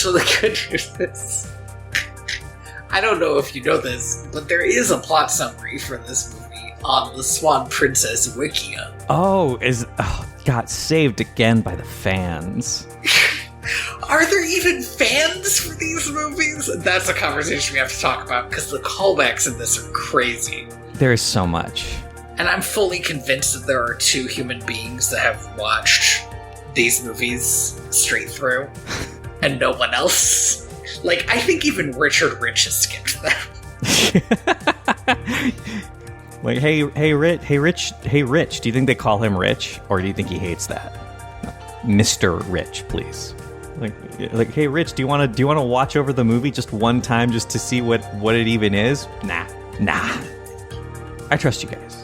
So the good news is, I don't know if you know this, but there is a plot summary for this movie on the Swan Princess Wikia. Got saved again by the fans. Are there even fans for these movies? That's a conversation we have to talk about, because the callbacks in this are crazy. There is so much. And I'm fully convinced that there are 2 human beings that have watched these movies straight through, and no one else. Like, I think even Richard Rich has skipped them. Like, hey, Rich, do you think they call him Rich, or do you think he hates that? Mr. Rich, please. Like, hey, Rich, do you want to watch over the movie just one time just to see what it even is? Nah. I trust you guys.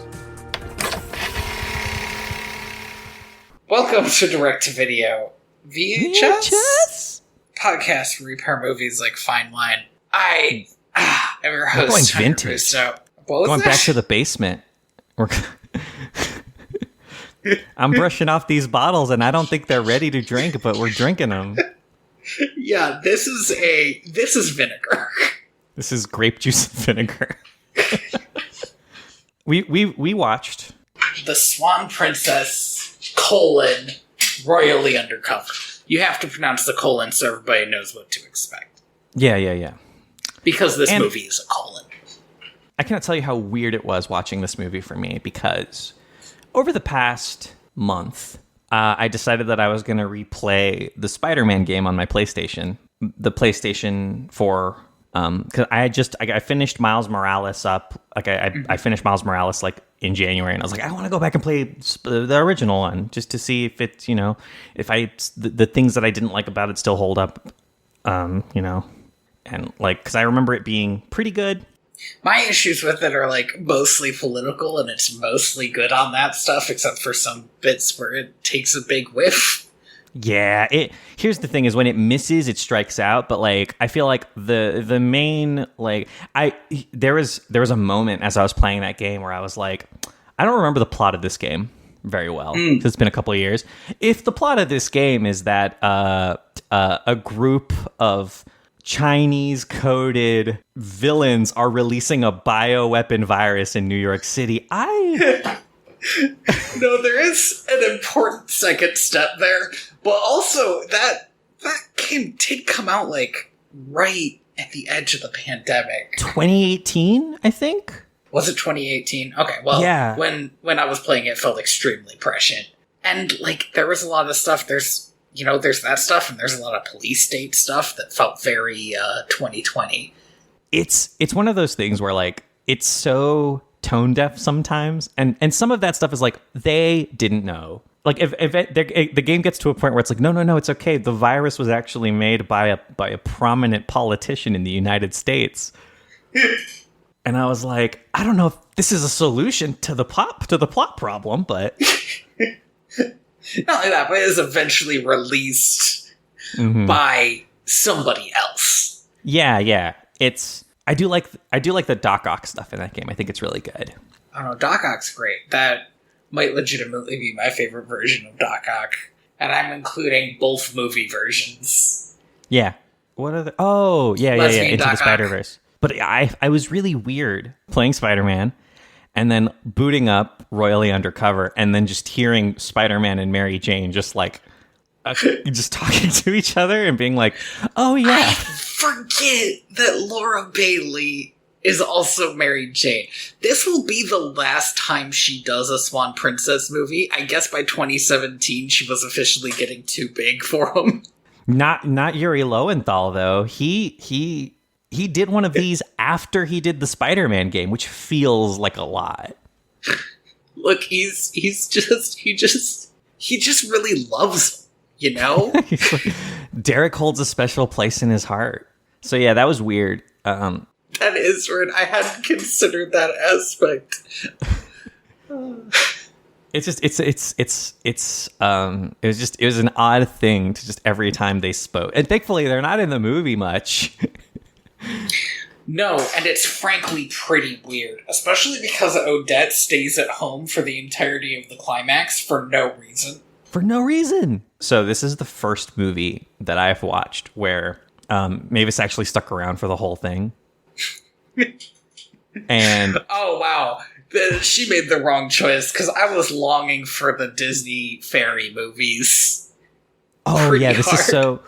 Welcome to Direct to Video VHS podcast where we repair movies like fine wine. I am your host. We're going vintage. So, going back to the basement. I'm brushing off these bottles, and I don't think they're ready to drink, but we're drinking them. Yeah, this is vinegar. This is grape juice and vinegar. We watched The Swan Princess, Royally Undercover. You have to pronounce the colon so everybody knows what to expect. Yeah. Because this movie is a colon. I cannot tell you how weird it was watching this movie for me, because over the past month, I decided that I was going to replay the Spider-Man game on my PlayStation. The PlayStation 4, because I finished Miles Morales up. Like I finished Miles Morales like in January, and I was like, I want to go back and play the original one just to see if it's, if the things that I didn't like about it still hold up, and like, because I remember it being pretty good. My issues with it are like mostly political, and it's mostly good on that stuff, except for some bits where it takes a big whiff. Yeah, here's the thing is when it misses, it strikes out. But like, I feel like the main, like, there was a moment as I was playing that game where I was like, I don't remember the plot of this game very well because it's been a couple of years. If the plot of this game is that a group of Chinese coded villains are releasing a bioweapon virus in New York City, No, there is an important second step there, but also that game did come out like right at the edge of the pandemic. 2018, I think. Was it 2018? Okay, well, yeah. When I was playing it felt extremely prescient. And like there was a lot of stuff, there's that stuff, and there's a lot of police state stuff that felt very 2020. It's one of those things where like it's so tone deaf sometimes, and some of that stuff is like they didn't know. Like if the game gets to a point where it's like no, it's okay. The virus was actually made by a prominent politician in the United States. And I was like, I don't know if this is a solution to the plot problem, but not like that, but it is eventually released by somebody else. Yeah. I do like the Doc Ock stuff in that game. I think it's really good. I don't know, Doc Ock's great. That might legitimately be my favorite version of Doc Ock. And I'm including both movie versions. Yeah. What are the... Oh, yeah. Into Doc the Spider-Verse. But I was really weird playing Spider-Man and then booting up Royally Undercover and then just hearing Spider-Man and Mary Jane just like... just talking to each other and being like, oh yeah. I forget that Laura Bailey is also Mary Jane. This will be the last time she does a Swan Princess movie. I guess by 2017 she was officially getting too big for him. Not Yuri Lowenthal though. He did one of these after he did the Spider-Man game, which feels like a lot. Look, he just really loves him. Derek holds a special place in his heart. So yeah, that was weird. That is weird. I hadn't considered that aspect. It was an odd thing to just every time they spoke. And thankfully they're not in the movie much. No, and it's frankly pretty weird, especially because Odette stays at home for the entirety of the climax for no reason. For no reason. So this is the first movie that I've watched where Mavis actually stuck around for the whole thing. And oh, wow. She made the wrong choice, because I was longing for the Disney fairy movies. Oh, yeah, this hard. is so...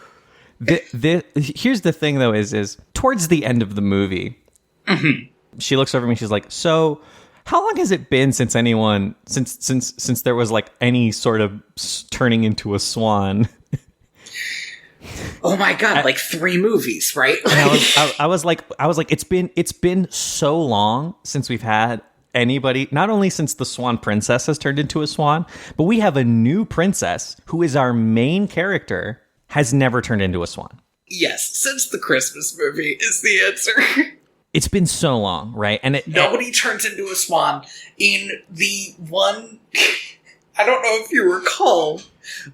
Here's the thing, though, is towards the end of the movie, she looks over at me, she's like, so... how long has it been since anyone, since there was like any sort of turning into a swan? Oh my god, like 3 movies, right? And I was like, it's been so long since we've had anybody, not only since the Swan Princess has turned into a swan, but we have a new princess who is our main character, has never turned into a swan. Yes, since the Christmas movie is the answer. It's been so long, right? And nobody turns into a swan in the one... I don't know if you recall,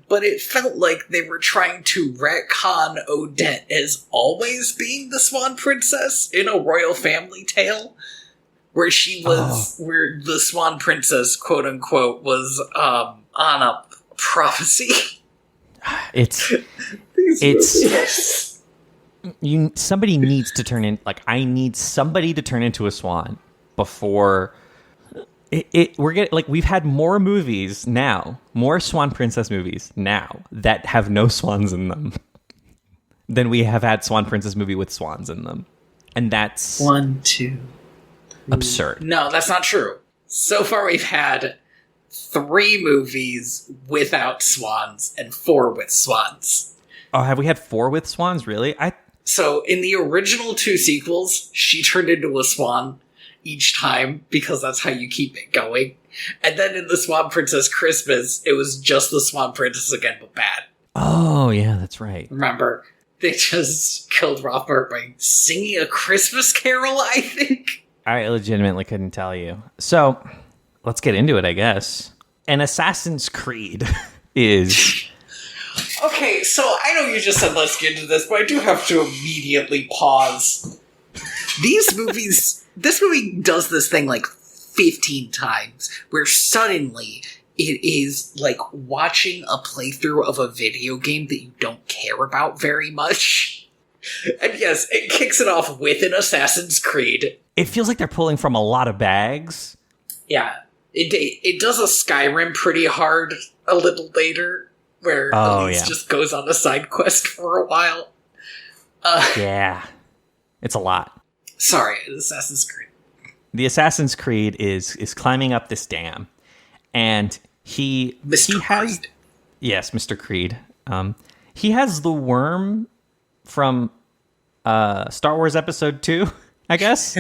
but it felt like they were trying to retcon Odette as always being the Swan Princess in a royal family tale, where she was, where the Swan Princess, quote unquote, was on a prophecy. Somebody needs to turn in, like, I need somebody to turn into a swan before we're getting, like, we've had more movies now, more Swan Princess movies now that have no swans in them than we have had Swan Princess movie with swans in them. And that's 1, 2, absurd. No, that's not true. So far we've had 3 movies without swans and 4 with swans. Oh, have we had 4 with swans? Really? So, in the original 2 sequels, she turned into a swan each time, because that's how you keep it going. And then in the Swan Princess Christmas, it was just the Swan Princess again, but bad. Oh, yeah, that's right. Remember, they just killed Rothbart by singing a Christmas carol, I think? I legitimately couldn't tell you. So, let's get into it, I guess. An Assassin's Creed is... Okay, so I know you just said let's get into this, but I do have to immediately pause. These movies, this movie does this thing like 15 times, where suddenly it is like watching a playthrough of a video game that you don't care about very much. And yes, it kicks it off with an Assassin's Creed. It feels like they're pulling from a lot of bags. Yeah, it does a Skyrim pretty hard a little later, where Elise just goes on a side quest for a while. Yeah. It's a lot. Sorry, Assassin's Creed. The Assassin's Creed is climbing up this dam. And he has... Creed. Yes, Mr. Creed. He has the worm from Star Wars Episode 2, I guess.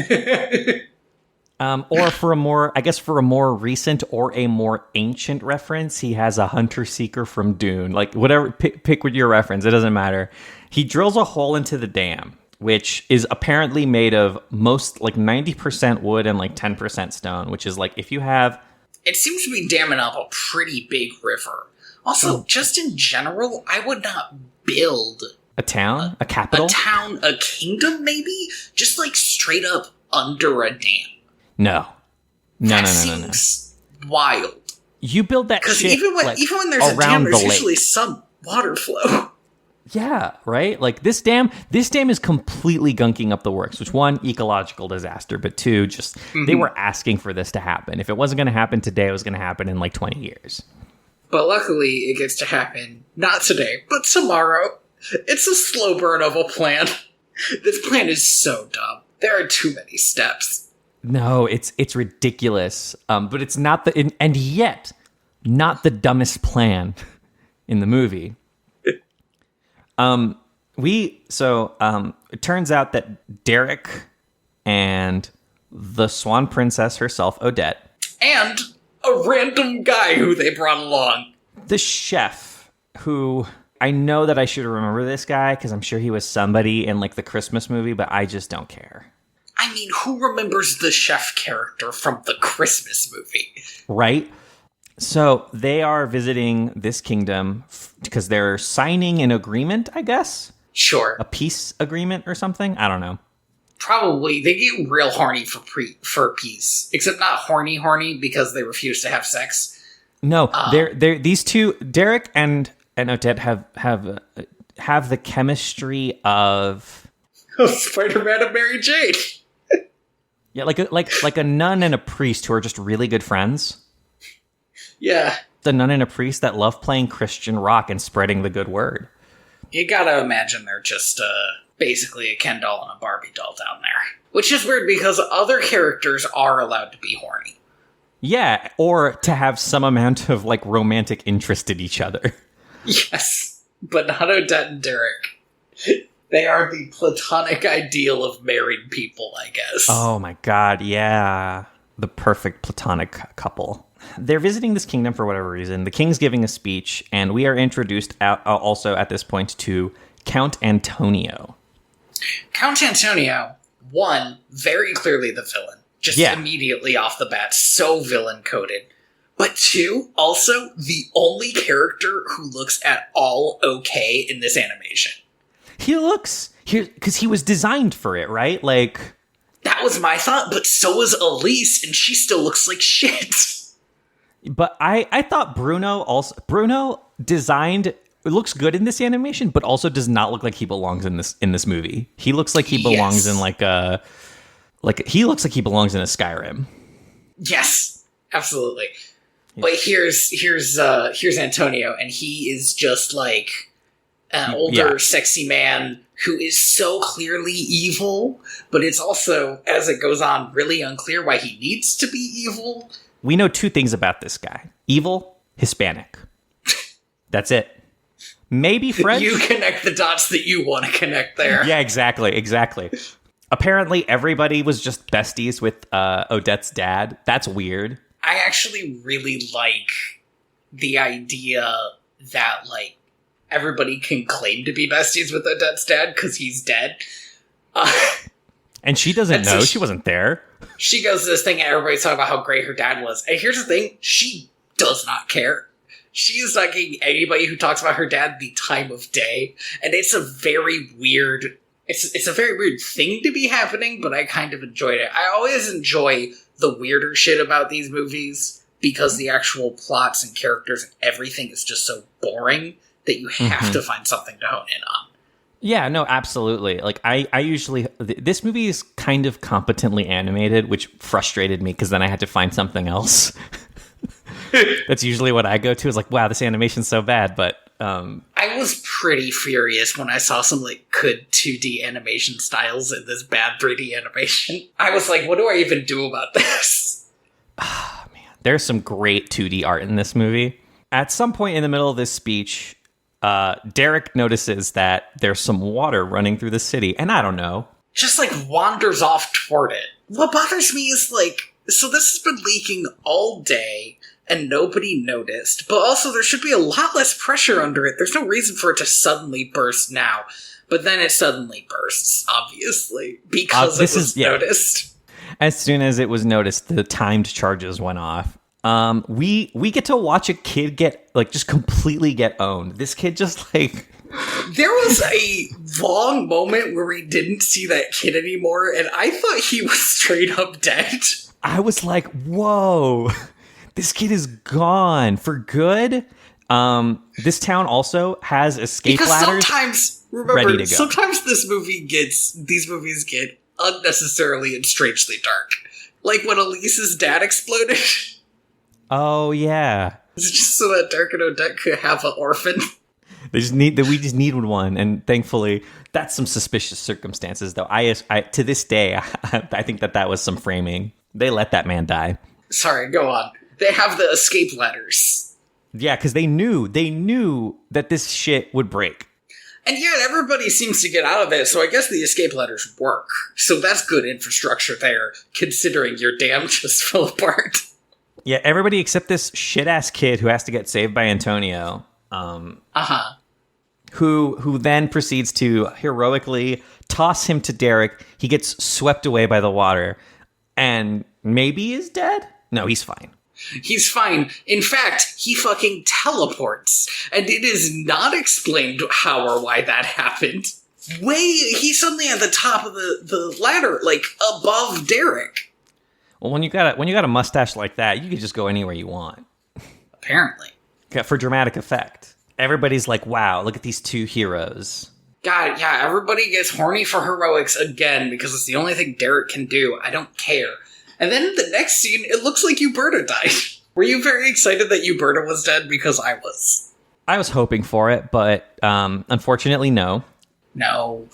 Or for a more recent or a more ancient reference, he has a hunter seeker from Dune. Like, whatever, pick with your reference, it doesn't matter. He drills a hole into the dam, which is apparently made of most, like, 90% wood and like 10% stone, which is like, if you have... It seems to be damming up a pretty big river. Also, just in general, I would not build... A town? A capital? A town, a kingdom, maybe? Just, like, straight up under a dam. No. That seems wild. You build that shit even when there's a dam, there's usually some water flow. Yeah, right? Like, this dam is completely gunking up the works, which, 1, ecological disaster, but 2, just, they were asking for this to happen. If it wasn't going to happen today, it was going to happen in, like, 20 years. But luckily, it gets to happen, not today, but tomorrow. It's a slow burn of a plan. This plan is so dumb. There are too many steps. No, it's ridiculous. But it's not and yet not the dumbest plan in the movie. It turns out that Derek and the Swan Princess herself, Odette, and a random guy who they brought along, the chef, who I know that I should remember this guy because I'm sure he was somebody in like the Christmas movie, but I just don't care. I mean, who remembers the chef character from the Christmas movie? Right? So they are visiting this kingdom because they're signing an agreement, I guess? Sure. A peace agreement or something? I don't know. Probably. They get real horny for peace. Except not horny because they refuse to have sex. No, they're these two, Derek and Odette have have the chemistry of Spider-Man and Mary Jane. yeah, like a nun and a priest who are just really good friends. Yeah. The nun and a priest that love playing Christian rock and spreading the good word. You gotta imagine they're just basically a Ken doll and a Barbie doll down there. Which is weird because other characters are allowed to be horny. Yeah, or to have some amount of like romantic interest in each other. Yes, but not Odette and Derek. They are the platonic ideal of married people, I guess. Oh my god, yeah. The perfect platonic couple. They're visiting this kingdom for whatever reason. The king's giving a speech, and we are introduced also at this point to Count Antonio. Count Antonio, one, very clearly the villain. Just immediately off the bat, so villain-coded. But two, also the only character who looks at all okay in this animation. He looks... Because he was designed for it, right? Like... That was my thought, but so is Elise, and she still looks like shit. But I thought Bruno designed... It looks good in this animation, but also does not look like he belongs in this movie. He looks like he belongs in he looks like he belongs in a Skyrim. Yes, absolutely. Yeah. But here's Antonio, and he is just like an older, sexy man who is so clearly evil, but it's also, as it goes on, really unclear why he needs to be evil. We know two things about this guy. Evil, Hispanic. That's it. Maybe French. You connect the dots that you want to connect there. Yeah, exactly. Apparently, everybody was just besties with Odette's dad. That's weird. I actually really like the idea that, like, everybody can claim to be besties with Odette's dad because he's dead. And she doesn't know. She wasn't there. She goes to this thing and everybody's talking about how great her dad was. And here's the thing. She does not care. She is not giving anybody who talks about her dad the time of day. And it's a very weird... It's a very weird thing to be happening, but I kind of enjoyed it. I always enjoy the weirder shit about these movies because the actual plots and characters and everything is just so boring that you have to find something to hone in on. Yeah, no, absolutely. Like, I usually... This movie is kind of competently animated, which frustrated me because then I had to find something else. That's usually what I go to, is like, wow, this animation's so bad, but... I was pretty furious when I saw some, like, good 2D animation styles in this bad 3D animation. I was like, what do I even do about this? Ah, man. There's some great 2D art in this movie. At some point in the middle of this speech, Derek notices that there's some water running through the city, and I don't know. Just, like, wanders off toward it. What bothers me is, like, so this has been leaking all day, and nobody noticed, but also there should be a lot less pressure under it. There's no reason for it to suddenly burst now, but then it suddenly bursts, obviously, because it was noticed. As soon as it was noticed, the timed charges went off. We get to watch a kid just completely get owned. This kid just, like... There was a long moment where we didn't see that kid anymore, and I thought he was straight up dead. I was like, whoa... This kid is gone for good. This town also has escape ladders. Remember, sometimes these movies get unnecessarily and strangely dark. Like when Elise's dad exploded. Oh yeah. It's just so that Derek and Odette could have an orphan. We just need one, and thankfully that's some suspicious circumstances. Though I to this day I think that was some framing. They let that man die. Sorry, go on. They have the escape ladders. Yeah, because they knew that this shit would break. And yet everybody seems to get out of it, so I guess the escape ladders work. So that's good infrastructure there, considering your dam just fell apart. Yeah, everybody except this shit-ass kid who has to get saved by Antonio. Who then proceeds to heroically toss him to Derek. He gets swept away by the water. And maybe is dead? No, he's fine. He's fine. In fact, he fucking teleports. And it is not explained how or why that happened. He's suddenly at the top of the ladder, like, above Derek. Well, when you got a mustache like that, you can just go anywhere you want. Apparently. For dramatic effect. Everybody's like, wow, look at these two heroes. God, yeah, everybody gets horny for heroics again because it's the only thing Derek can do. I don't care. And then in the next scene, it looks like Uberta died. Were you very excited that Uberta was dead? Because I was. I was hoping for it, but unfortunately, no. No,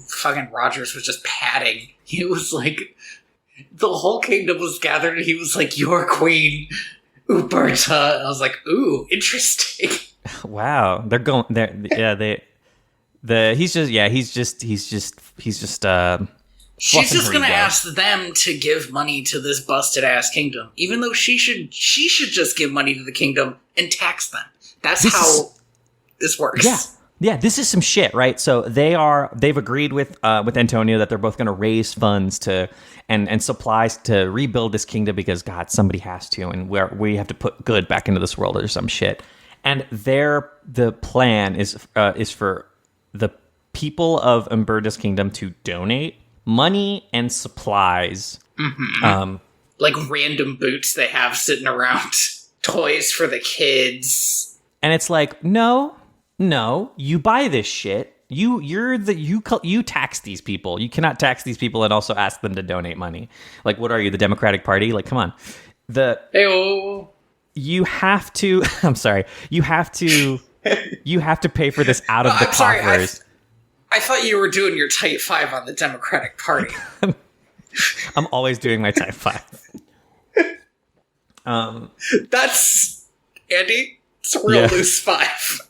fucking Rogers was just patting. He was like, the whole kingdom was gathered, and he was like, "Your queen, Uberta." And I was like, "Ooh, interesting." Wow, they're going there. Yeah, he's just. She's just gonna ask them to give money to this busted ass kingdom, even though she should just give money to the kingdom and tax them. That's how this works. Yeah, this is some shit, right? So they've agreed with Antonio that they're both going to raise funds to and supplies to rebuild this kingdom because God, somebody has to, and we have to put good back into this world or some shit. And the plan is for the people of Umberta's kingdom to donate money and supplies, like random boots they have sitting around, toys for the kids, and it's like no. You buy this shit. You tax these people. You cannot tax these people and also ask them to donate money. Like, what are you, the Democratic Party? Like, come on. You have to. I'm sorry. You have to pay for this out of the coffers. I thought you were doing your Type 5 on the Democratic Party. I'm always doing my Type 5. That's Andy. It's a real loose 5.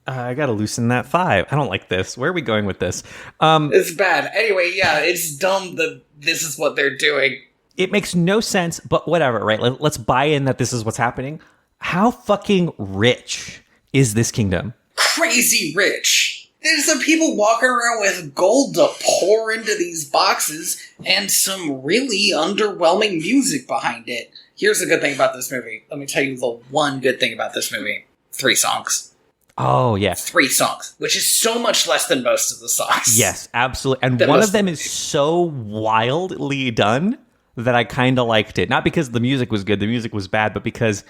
I gotta loosen that 5. I don't like this. Where are we going with this? It's bad. Anyway, yeah, it's dumb that this is what they're doing. It makes no sense, but whatever, right? Let's buy in that this is what's happening. How fucking rich is this kingdom? Crazy rich. There's some people walking around with gold to pour into these boxes and some really underwhelming music behind it. Here's the good thing about this movie. Let me tell you the one good thing about this movie. 3 songs. Oh, yeah. 3 songs, which is so much less than most of the songs. Yes, absolutely. And one of them is so wildly done that I kind of liked it. Not because the music was good, the music was bad, but because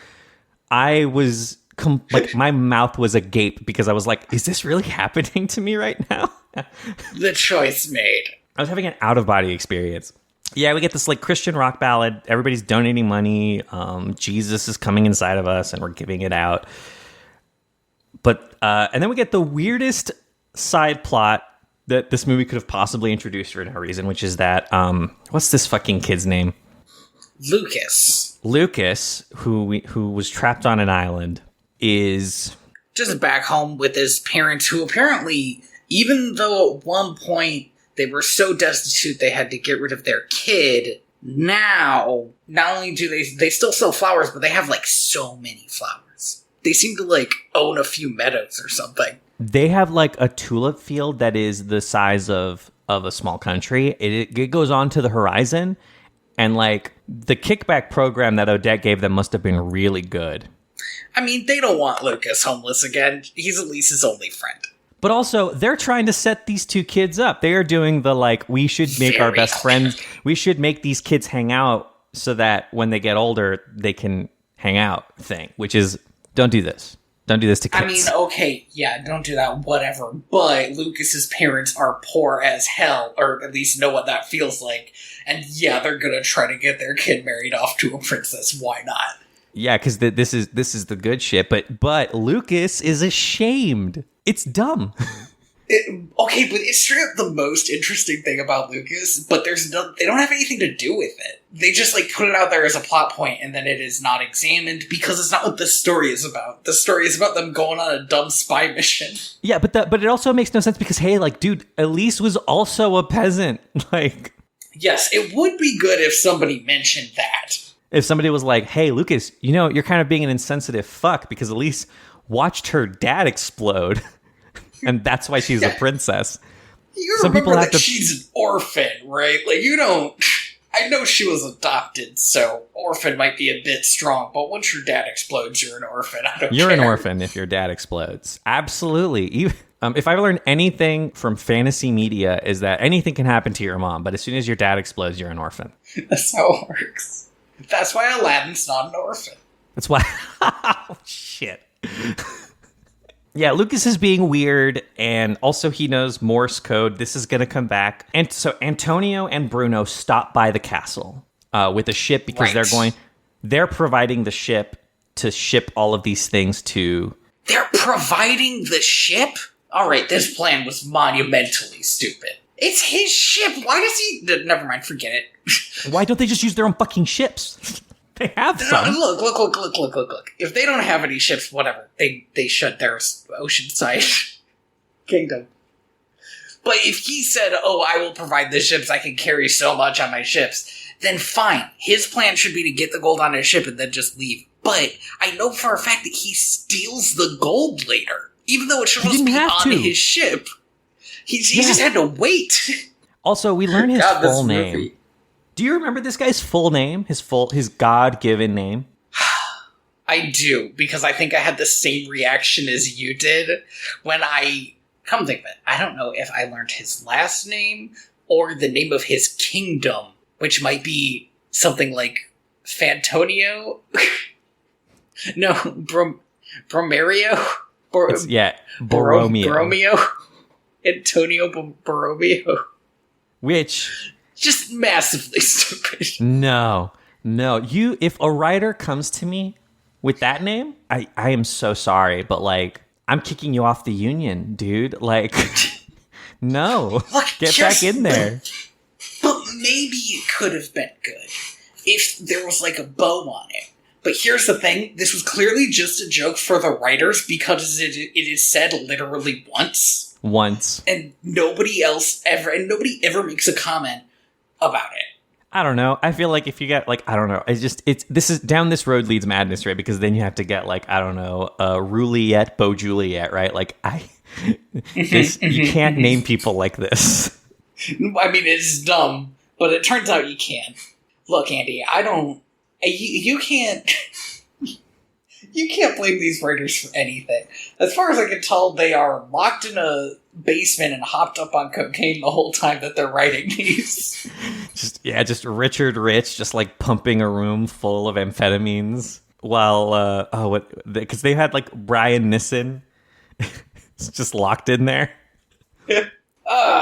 I was... my mouth was agape because I was like, is this really happening to me right now? The choice made. I was having an out-of-body experience. Yeah, we get this like Christian rock ballad. Everybody's donating money. Jesus is coming inside of us and we're giving it out. But and then we get the weirdest side plot that this movie could have possibly introduced for no reason, which is that what's this fucking kid's name? Lucas, who was trapped on an island, is just back home with his parents, who apparently, even though at one point they were so destitute they had to get rid of their kid, now, not only do they still sell flowers, but they have like so many flowers. They seem to like own a few meadows or something. They have like a tulip field that is the size of a small country. It goes on to the horizon, and like the kickback program that Odette gave them must have been really good. I mean, they don't want Lucas homeless again. He's at least his only friend. But also, they're trying to set these two kids up. They are doing the, like, we should make our best friends. We should make these kids hang out so that when they get older, they can hang out thing, which is, don't do this. Don't do this to kids. I mean, okay, yeah, don't do that, whatever. But Lucas's parents are poor as hell, or at least know what that feels like. And yeah, they're gonna try to get their kid married off to a princess. Why not? Yeah, because this is the good shit. But Lucas is ashamed. It's dumb. Okay, but it's straight up the most interesting thing about Lucas. But they don't have anything to do with it. They just like put it out there as a plot point, and then it is not examined because it's not what the story is about. The story is about them going on a dumb spy mission. Yeah, but it also makes no sense because hey, like, dude, Elise was also a peasant. Like, yes, it would be good if somebody mentioned that. If somebody was like, hey, Lucas, you know, you're kind of being an insensitive fuck because Elise watched her dad explode, and that's why she's a princess. You remember that she's an orphan, right? Like, you don't... I know she was adopted, so orphan might be a bit strong, but once your dad explodes, you're an orphan. You're an orphan if your dad explodes. Absolutely. If I learned anything from fantasy media is that anything can happen to your mom, but as soon as your dad explodes, you're an orphan. That's how it works. That's why Aladdin's not an orphan. That's why. Oh, shit. Yeah, Lucas is being weird, and also he knows Morse code. This is going to come back. And so Antonio and Bruno stop by the castle with a ship because they're providing the ship to ship all of these things to... They're providing the ship? All right, this plan was monumentally stupid. It's his ship. Why does he... Never mind, forget it. Why don't they just use their own fucking ships? They have some. Look. If they don't have any ships, whatever. They shut their oceanside kingdom. But if he said, I will provide the ships, I can carry so much on my ships, then fine. His plan should be to get the gold on his ship and then just leave. But I know for a fact that he steals the gold later. Even though it's supposed to be on his ship. He just had to wait. Also, we learn his full name. Do you remember this guy's full name? His God-given name? I do, because I think I had the same reaction as you did when come think of it, I don't know if I learned his last name or the name of his kingdom, which might be something like Fantonio? No, Bromerio? Borromeo. Antonio Borromeo. Which... just massively stupid. No. If a writer comes to me with that name, I am so sorry, but like, I'm kicking you off the union, dude. Like, no. Look, get back in there. But maybe it could have been good if there was like a bow on it. But here's the thing, this was clearly just a joke for the writers because it is said literally once. And nobody ever makes a comment about it. I don't know. I feel like if you get like, I don't know. This is down this road leads madness, right? Because then you have to get like, I don't know, Rouliette, Beau Juliet, right? Like you can't name people like this. I mean, it's dumb, but it turns out you can. Look, Andy, you can't blame these writers for anything. As far as I can tell, they are locked in a basement and hopped up on cocaine the whole time that they're writing these. Just Richard Rich, just like pumping a room full of amphetamines while, because they had like Brian Nissen just locked in there.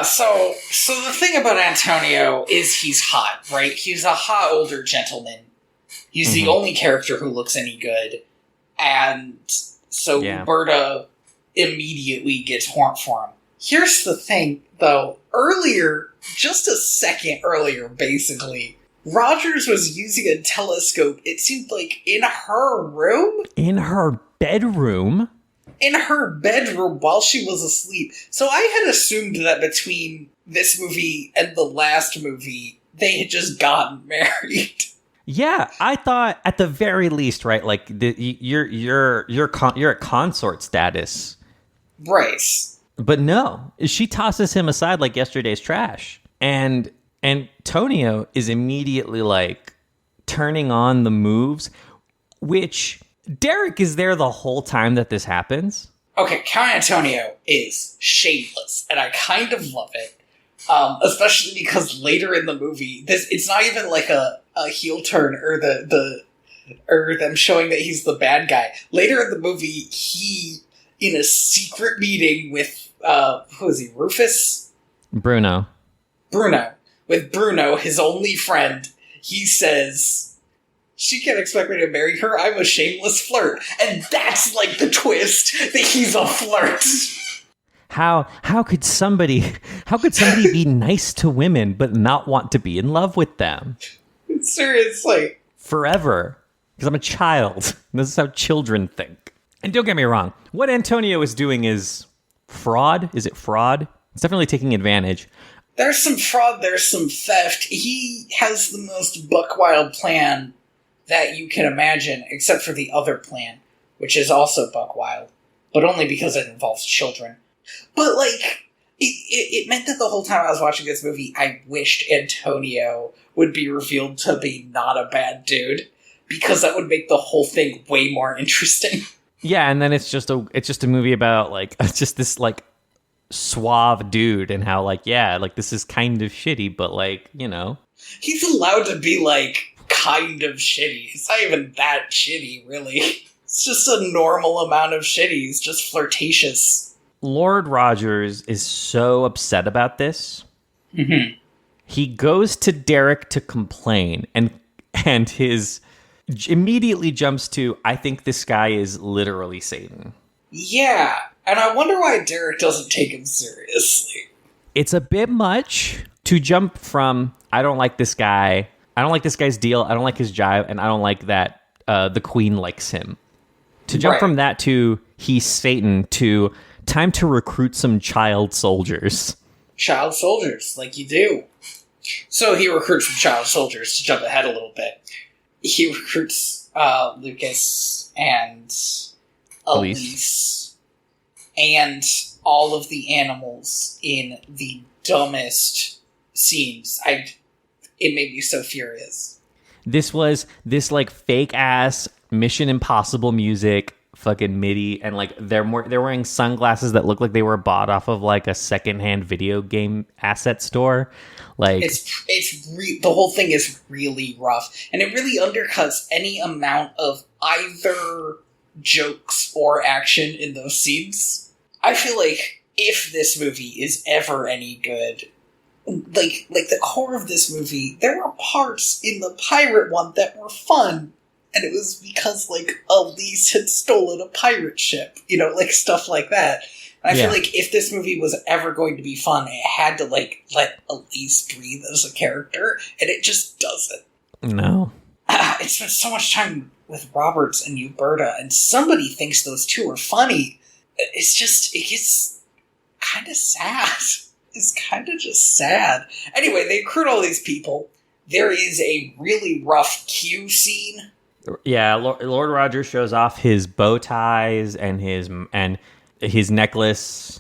So the thing about Antonio is he's hot, right? He's a hot older gentleman. He's the only character who looks any good. And so Berta immediately gets horned for him. Here's the thing, though. Just a second earlier, basically, Rogers was using a telescope, it seemed like, in her room? In her bedroom? In her bedroom while she was asleep. So I had assumed that between this movie and the last movie, they had just gotten married. Yeah, I thought at the very least, right? Like you're at consort status, right? But no, she tosses him aside like yesterday's trash, and Antonio is immediately like turning on the moves, which Derek is there the whole time that this happens. Okay, Count Antonio is shameless, and I kind of love it. Especially because later in the movie, it's not even like a heel turn or or them showing that he's the bad guy. Later in the movie, he, in a secret meeting with, who is he, Rufus? Bruno. With Bruno, his only friend, he says, she can't expect me to marry her, I'm a shameless flirt. And that's like the twist, that he's a flirt. How could somebody be nice to women but not want to be in love with them? Seriously. Forever. Because I'm a child. This is how children think. And don't get me wrong, what Antonio is doing is fraud. Is it fraud? It's definitely taking advantage. There's some fraud, there's some theft. He has the most buck-wild plan that you can imagine, except for the other plan, which is also buck-wild, but only because it involves children. But, like, it meant that the whole time I was watching this movie, I wished Antonio would be revealed to be not a bad dude, because that would make the whole thing way more interesting. Yeah, and then it's just a movie about, like, just this, like, suave dude and how, like, yeah, like, this is kind of shitty, but, like, you know. He's allowed to be, like, kind of shitty. It's not even that shitty, really. It's just a normal amount of shitty. He's just flirtatious. Lord Rogers is so upset about this. Mm-hmm. He goes to Derek to complain, and his immediately jumps to, I think this guy is literally Satan. Yeah, and I wonder why Derek doesn't take him seriously. It's a bit much to jump from, I don't like this guy, I don't like this guy's deal, I don't like his jive, and I don't like that the queen likes him. To jump from that to, he's Satan, to time to recruit some child soldiers. Child soldiers, like you do. So he recruits some child soldiers, to jump ahead a little bit. He recruits Lucas and Elise and all of the animals in the dumbest scenes. It made me so furious. This was this like fake ass Mission Impossible music, fucking MIDI, and like they're wearing sunglasses that look like they were bought off of like a secondhand video game asset store. Like the whole thing is really rough, and it really undercuts any amount of either jokes or action in those scenes. I feel like if this movie is ever any good, like the core of this movie, there were parts in the pirate one that were fun, and it was because like Elise had stolen a pirate ship, like stuff like that. And I feel like if this movie was ever going to be fun, it had to like let Elise breathe as a character, and it just doesn't. No. It spent so much time with Roberts and Uberta, and somebody thinks those two are funny. It gets kind of sad. It's kind of just sad. Anyway, they recruit all these people. There is a really rough Q scene. Yeah, Lord Roger shows off his bow ties and his necklace,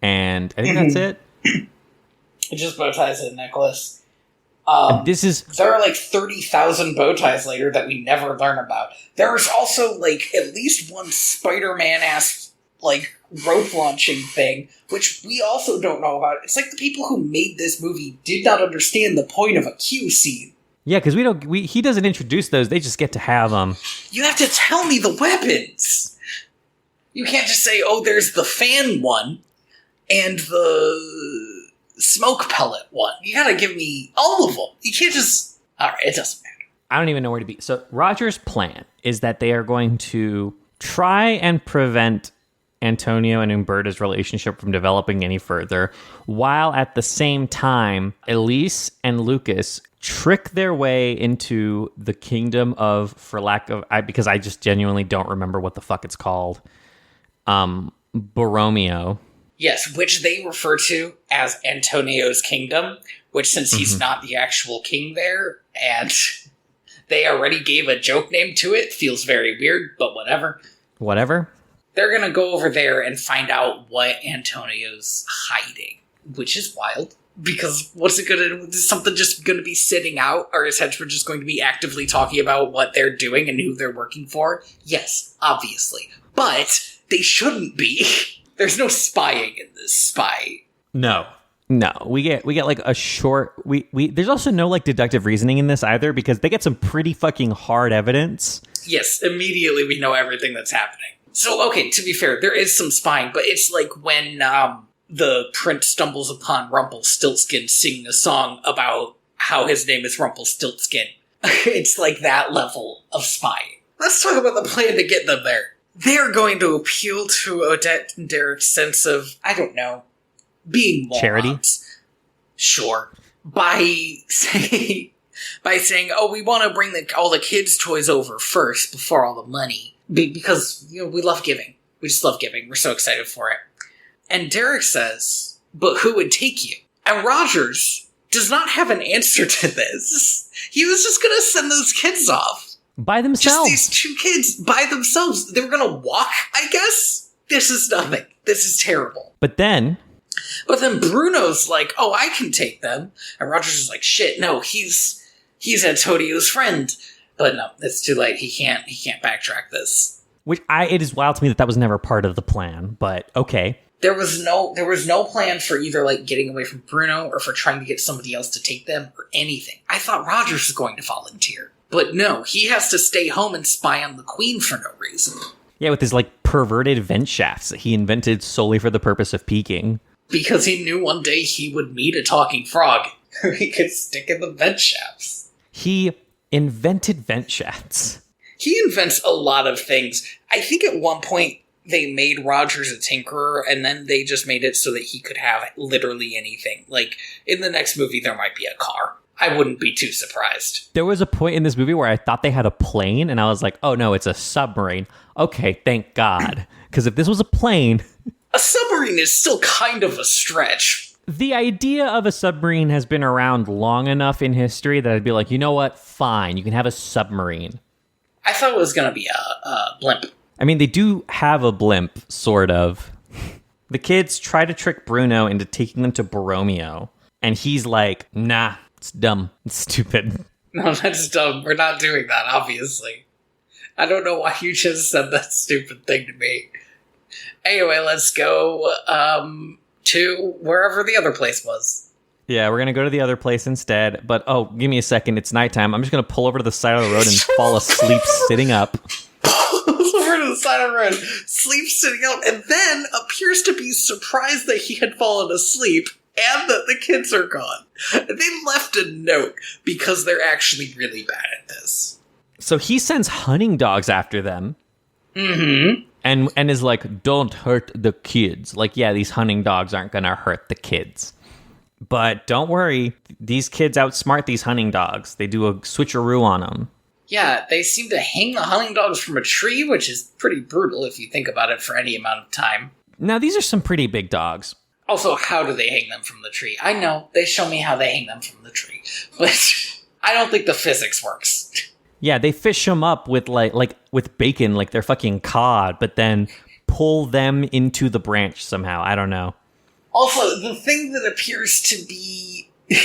and I think that's it. It just bow ties and necklace. There are like 30,000 bow ties later that we never learn about. There's also like at least one Spider-Man-ass like rope launching thing, which we also don't know about. It's like the people who made this movie did not understand the point of a Q scene. Yeah, because he doesn't introduce those. They just get to have them. You have to tell me the weapons. You can't just say, oh, there's the fan one and the smoke pellet one. You gotta give me all of them. You can't just... Alright, it doesn't matter. I don't even know where to be. So Roger's plan is that they are going to try and prevent Antonio and Umberta's relationship from developing any further, while at the same time, Elise and Lucas trick their way into the kingdom of, because I just genuinely don't remember what the fuck it's called, Borromeo. Yes, which they refer to as Antonio's kingdom, which since he's not the actual king there, and they already gave a joke name to it, feels very weird, but whatever. Whatever? They're going to go over there and find out what Antonio's hiding, which is wild. Because what's it going to... Is something just going to be sitting out? Or is Henchmen just going to be actively talking about what they're doing and who they're working for? Yes, obviously. But they shouldn't be. There's no spying in this spy. No, we get like a short... There's also no like deductive reasoning in this either, because they get some pretty fucking hard evidence. Yes, immediately we know everything that's happening. So, okay, to be fair, there is some spying, but it's like when the prince stumbles upon Rumpelstiltskin singing a song about how his name is Rumpelstiltskin. It's like that level of spying. Let's talk about the plan to get them there. They're going to appeal to Odette and Derek's sense of, I don't know, being morons. Charity? Sure. By saying, oh, we want to bring all the kids' toys over first before all the money. Because, we love giving. We just love giving. We're so excited for it. And Derek says, but who would take you? And Rogers does not have an answer to this. He was just going to send those kids off. By themselves. Just these two kids by themselves. They were going to walk, I guess? This is nothing. This is terrible. But then Bruno's like, oh, I can take them. And Rogers is like, shit, no, he's Antonio's friend. But no, it's too late. He can't backtrack this. It is wild to me that was never part of the plan, but okay. There was no plan for either like getting away from Bruno or for trying to get somebody else to take them or anything. I thought Rogers was going to volunteer. But no, he has to stay home and spy on the queen for no reason. Yeah, with his, like, perverted vent shafts that he invented solely for the purpose of peeking. Because he knew one day he would meet a talking frog who he could stick in the vent shafts. He invented vent shafts. He invents a lot of things. I think at one point they made Rogers a tinkerer, and then they just made it so that he could have literally anything. Like, in the next movie, there might be a car. I wouldn't be too surprised. There was a point in this movie where I thought they had a plane, and I was like, oh no, it's a submarine. Okay, thank God. Because if this was a plane... A submarine is still kind of a stretch. The idea of a submarine has been around long enough in history that I'd be like, you know what? Fine, you can have a submarine. I thought it was going to be a blimp. I mean, they do have a blimp, sort of. The kids try to trick Bruno into taking them to Borromeo, and he's like, nah, it's dumb. It's stupid. No, that's dumb. We're not doing that, obviously. I don't know why you just said that stupid thing to me. Anyway, let's go to wherever the other place was. Yeah, we're going to go to the other place instead. But, oh, give me a second. It's nighttime. I'm just going to pull over to the side of the road and fall asleep sitting up. Over to the side of the road, sleeps sitting out, and then appears to be surprised that he had fallen asleep and that the kids are gone. They left a note because they're actually really bad at this. So he sends hunting dogs after them. Mm-hmm. And is like, don't hurt the kids. Like, yeah, these hunting dogs aren't going to hurt the kids. But don't worry, these kids outsmart these hunting dogs. They do a switcheroo on them. Yeah, they seem to hang the hunting dogs from a tree, which is pretty brutal if you think about it for any amount of time. Now, these are some pretty big dogs. Also, how do they hang them from the tree? I know, they show me how they hang them from the tree. But I don't think the physics works. Yeah, they fish them up with like with bacon, like they're fucking cod, but then pull them into the branch somehow. I don't know. Also, the thing that appears to be the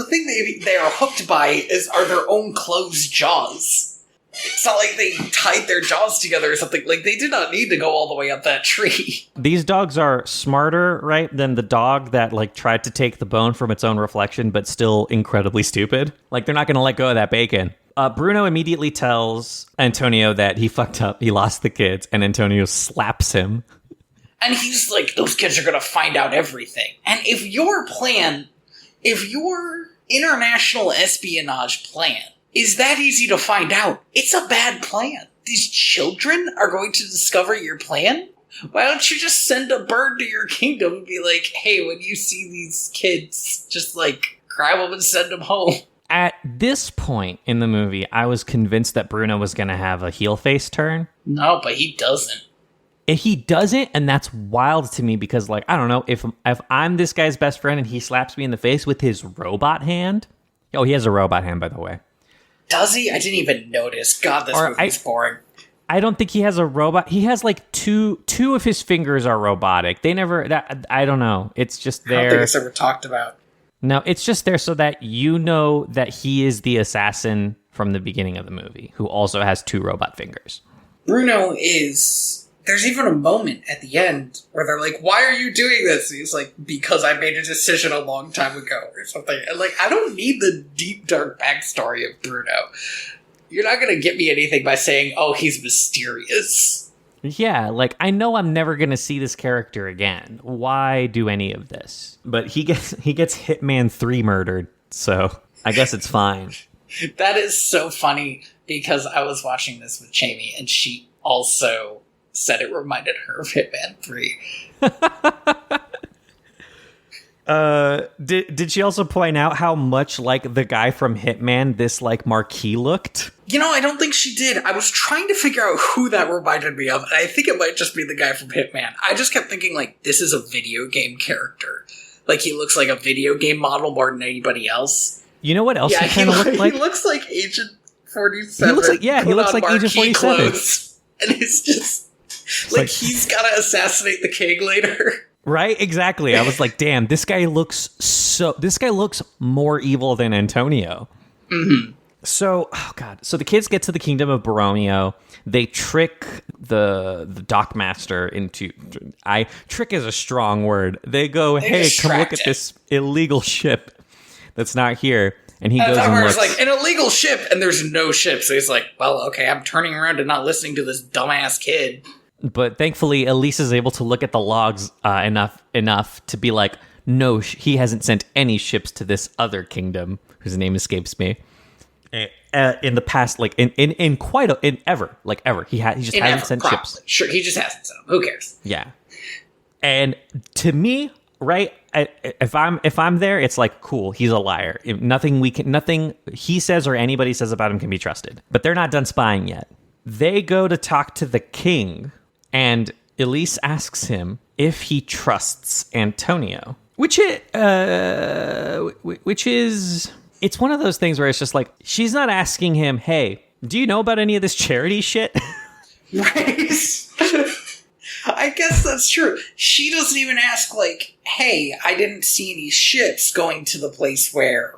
thing they are hooked by are their own closed jaws. It's not like they tied their jaws together or something. Like, they did not need to go all the way up that tree. These dogs are smarter, right, than the dog that, like, tried to take the bone from its own reflection, but still incredibly stupid. Like, they're not going to let go of that bacon. Bruno immediately tells Antonio that he fucked up, he lost the kids, and Antonio slaps him. And he's like, those kids are going to find out everything. And if your international espionage plan is that easy to find out, it's a bad plan. These children are going to discover your plan? Why don't you just send a bird to your kingdom and be like, hey, when you see these kids, just like grab them and send them home? At this point in the movie, I was convinced that Bruno was going to have a heel face turn. No, but he doesn't. He doesn't, and that's wild to me because, like, I don't know, if I'm this guy's best friend and he slaps me in the face with his robot hand. Oh, he has a robot hand, by the way. Does he? I didn't even notice. God, this movie's boring. I don't think he has a robot. He has like two of his fingers are robotic. They never. I don't know. It's just there. I don't think it's ever talked about. No, it's just there so that you know that he is the assassin from the beginning of the movie, who also has two robot fingers. Bruno is. There's even a moment at the end where they're like, why are you doing this? And he's like, because I made a decision a long time ago or something. And like, I don't need the deep, dark backstory of Bruno. You're not going to get me anything by saying, oh, he's mysterious. Yeah, like, I know I'm never going to see this character again. Why do any of this? But he gets Hitman 3 murdered, so I guess it's fine. That is so funny because I was watching this with Jamie and she also said it reminded her of Hitman 3. Did she also point out how much like the guy from Hitman this like Marquis looked? You know, I don't think she did. I was trying to figure out who that reminded me of, and I think it might just be the guy from Hitman. I just kept thinking, like, this is a video game character. Like, he looks like a video game model more than anybody else. You know what else he kind of looked like? He looks like Agent 47. He looks like Agent 47. Clothes, and it's just like he's gotta assassinate the king later. Right, exactly. I was like, damn, this guy looks more evil than Antonio. Mm-hmm. So, oh god. So the kids get to the kingdom of Borromeo. They trick the dockmaster into... trick is a strong word. They go, hey, come look at this illegal ship that's not here. And he And goes and Tucker's looks. like, an illegal ship, and there's no ship. So he's like, well, okay, I'm turning around and not listening to this dumbass kid. But thankfully, Elise is able to look at the logs enough to be like, no, he hasn't sent any ships to this other kingdom, whose name escapes me. In the past, like ever, he just hasn't sent probably. ships. Sure, he just hasn't sent them. Who cares? Yeah, and to me, right, if I'm there, it's like, cool, he's a liar. Nothing he says or anybody says about him can be trusted. But they're not done spying yet. They go to talk to the king, and Elise asks him if he trusts Antonio, which is. It's one of those things where it's just like, she's not asking him, hey, do you know about any of this charity shit? Right? I guess that's true. She doesn't even ask, like, hey, I didn't see any ships going to the place where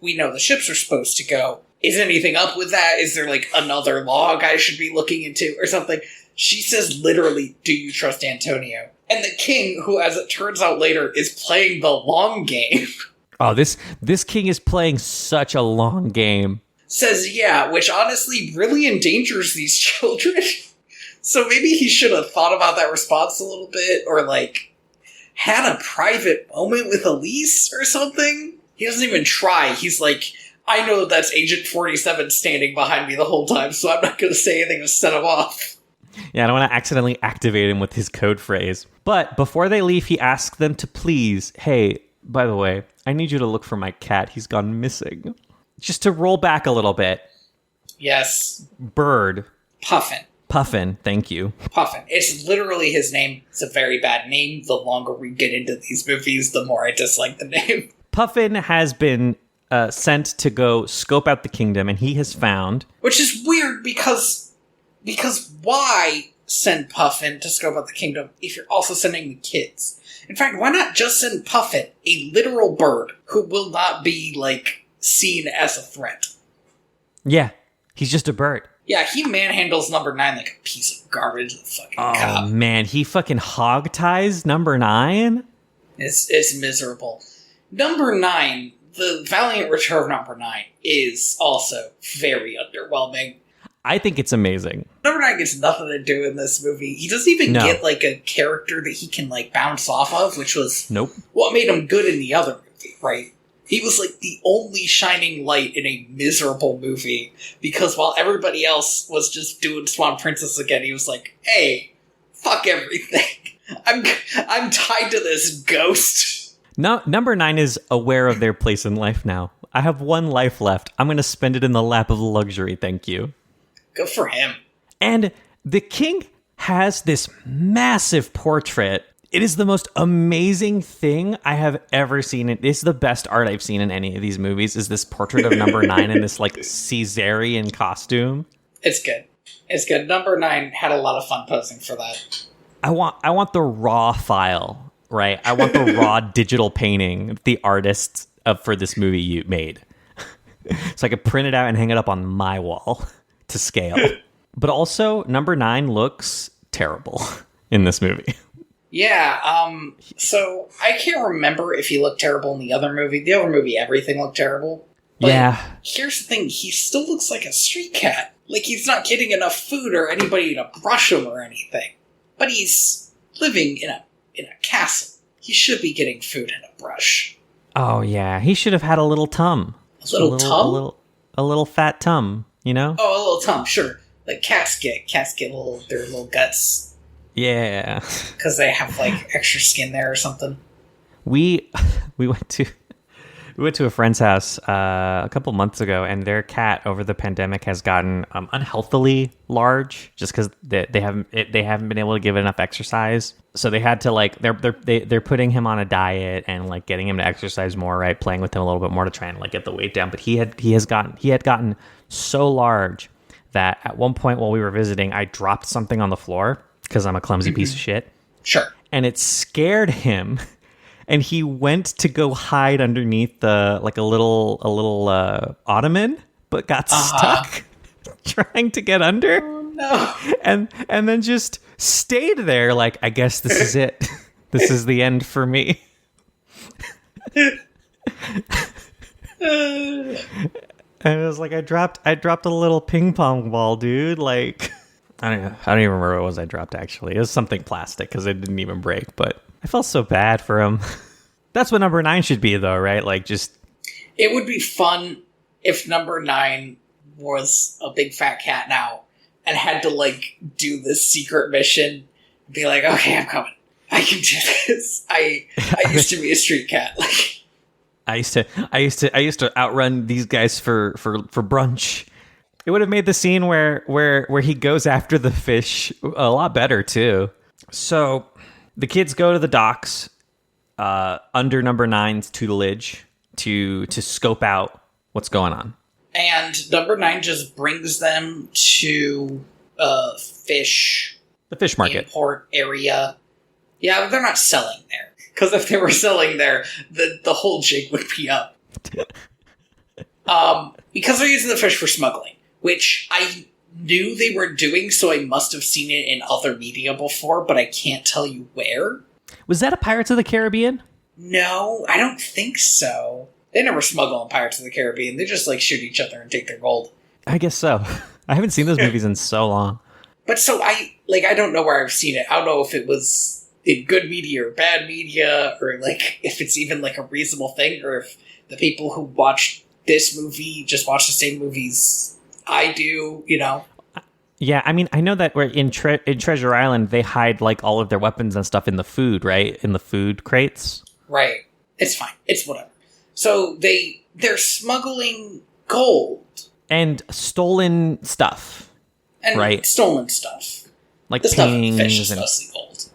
we know the ships are supposed to go. Is anything up with that? Is there, like, another log I should be looking into or something? She says literally, do you trust Antonio? And the king, who, as it turns out later, is playing the long game... Oh, this king is playing such a long game. Says yeah, which honestly really endangers these children. So maybe he should have thought about that response a little bit, or like had a private moment with Elise or something. He doesn't even try. He's like, I know that's Agent 47 standing behind me the whole time, so I'm not going to say anything to set him off. Yeah, I don't want to accidentally activate him with his code phrase. But before they leave, he asks them to please, hey, by the way, I need you to look for my cat. He's gone missing. Just to roll back a little bit. Yes. Bird. Puffin, thank you. Puffin. It's literally his name. It's a very bad name. The longer we get into these movies, the more I dislike the name. Puffin has been sent to go scope out the kingdom, and he has found... Which is weird because why send Puffin to scope out the kingdom if you're also sending the kids? In fact, why not just send Puffin, a literal bird, who will not be, like, seen as a threat? Yeah, he's just a bird. Yeah, he manhandles number 9 like a piece of garbage. The fucking cop. Oh, man, he fucking hog-ties number 9? It's miserable. Number 9, the valiant return of number 9, is also very underwhelming. I think it's amazing. Number 9 gets nothing to do in this movie. He doesn't even get, like, a character that he can, like, bounce off of, which was what made him good in the other movie, right? He was, like, the only shining light in a miserable movie, because while everybody else was just doing Swan Princess again, he was like, hey, fuck everything. I'm tied to this ghost. No, number 9 is aware of their place in life now. I have one life left. I'm going to spend it in the lap of luxury, thank you. Good for him. And the king has this massive portrait. It is the most amazing thing I have ever seen. It is the best art I've seen in any of these movies, is this portrait of number 9 in this, like, Caesarian costume. It's good. It's good. Number 9 had a lot of fun posing for that. I want the raw file, right? I want the raw digital painting the artists for this movie you made. So I could print it out and hang it up on my wall. To scale. But also, number 9 looks terrible in this movie. Yeah, so I can't remember if he looked terrible in the other movie. The other movie, everything looked terrible. But yeah. Here's the thing, he still looks like a street cat. Like, he's not getting enough food or anybody to brush him or anything. But he's living in a castle. He should be getting food and a brush. Oh, yeah. He should have had a little tum. A little tum? A little fat tum. You know? Oh, a little tum, sure. Like cats get their little guts. Yeah. Because they have like extra skin there or something. We went to a friend's house a couple months ago, and their cat over the pandemic has gotten unhealthily large, just because they haven't been able to give it enough exercise. So they had to like they're putting him on a diet and like getting him to exercise more, right? Playing with him a little bit more to try and like get the weight down. But he had gotten so large that at one point while we were visiting, I dropped something on the floor because I'm a clumsy piece of shit. Sure. And it scared him. And he went to go hide underneath a little ottoman, but got stuck trying to get under. Oh, no. And then just stayed there like, I guess this is it. This is the end for me. And it was like I dropped a little ping pong ball, dude. Like I don't even remember what it was I dropped actually. It was something plastic because it didn't even break, but I felt so bad for him. That's what number 9 should be though, right? Like just It would be fun if number 9 was a big fat cat now and had to like do this secret mission, be like, okay, I'm coming. I can do this. I used to be a street cat. Like I used to outrun these guys for brunch. It would have made the scene where he goes after the fish a lot better too. So the kids go to the docks under number 9's tutelage to scope out what's going on. And number 9 just brings them to the fish market import area. Yeah, but they're not selling there. Because if they were selling there, the whole jig would be up. Because they're using the fish for smuggling, which I knew they were doing, so I must have seen it in other media before, but I can't tell you where. Was that a Pirates of the Caribbean? No, I don't think so. They never smuggle in Pirates of the Caribbean. They just, like, shoot each other and take their gold. I guess so. I haven't seen those movies in so long. But so I don't know where I've seen it. I don't know if it was in good media or bad media, or, like, if it's even, like, a reasonable thing, or if the people who watched this movie just watch the same movies I do, you know? Yeah, I mean, I know that we're in Treasure Island, they hide, like, all of their weapons and stuff in the food, right? In the food crates. Right. It's fine. It's whatever. So they're smuggling gold. And stolen stuff. And right? Stolen stuff. Like the stuff in paintings. fish is mostly gold.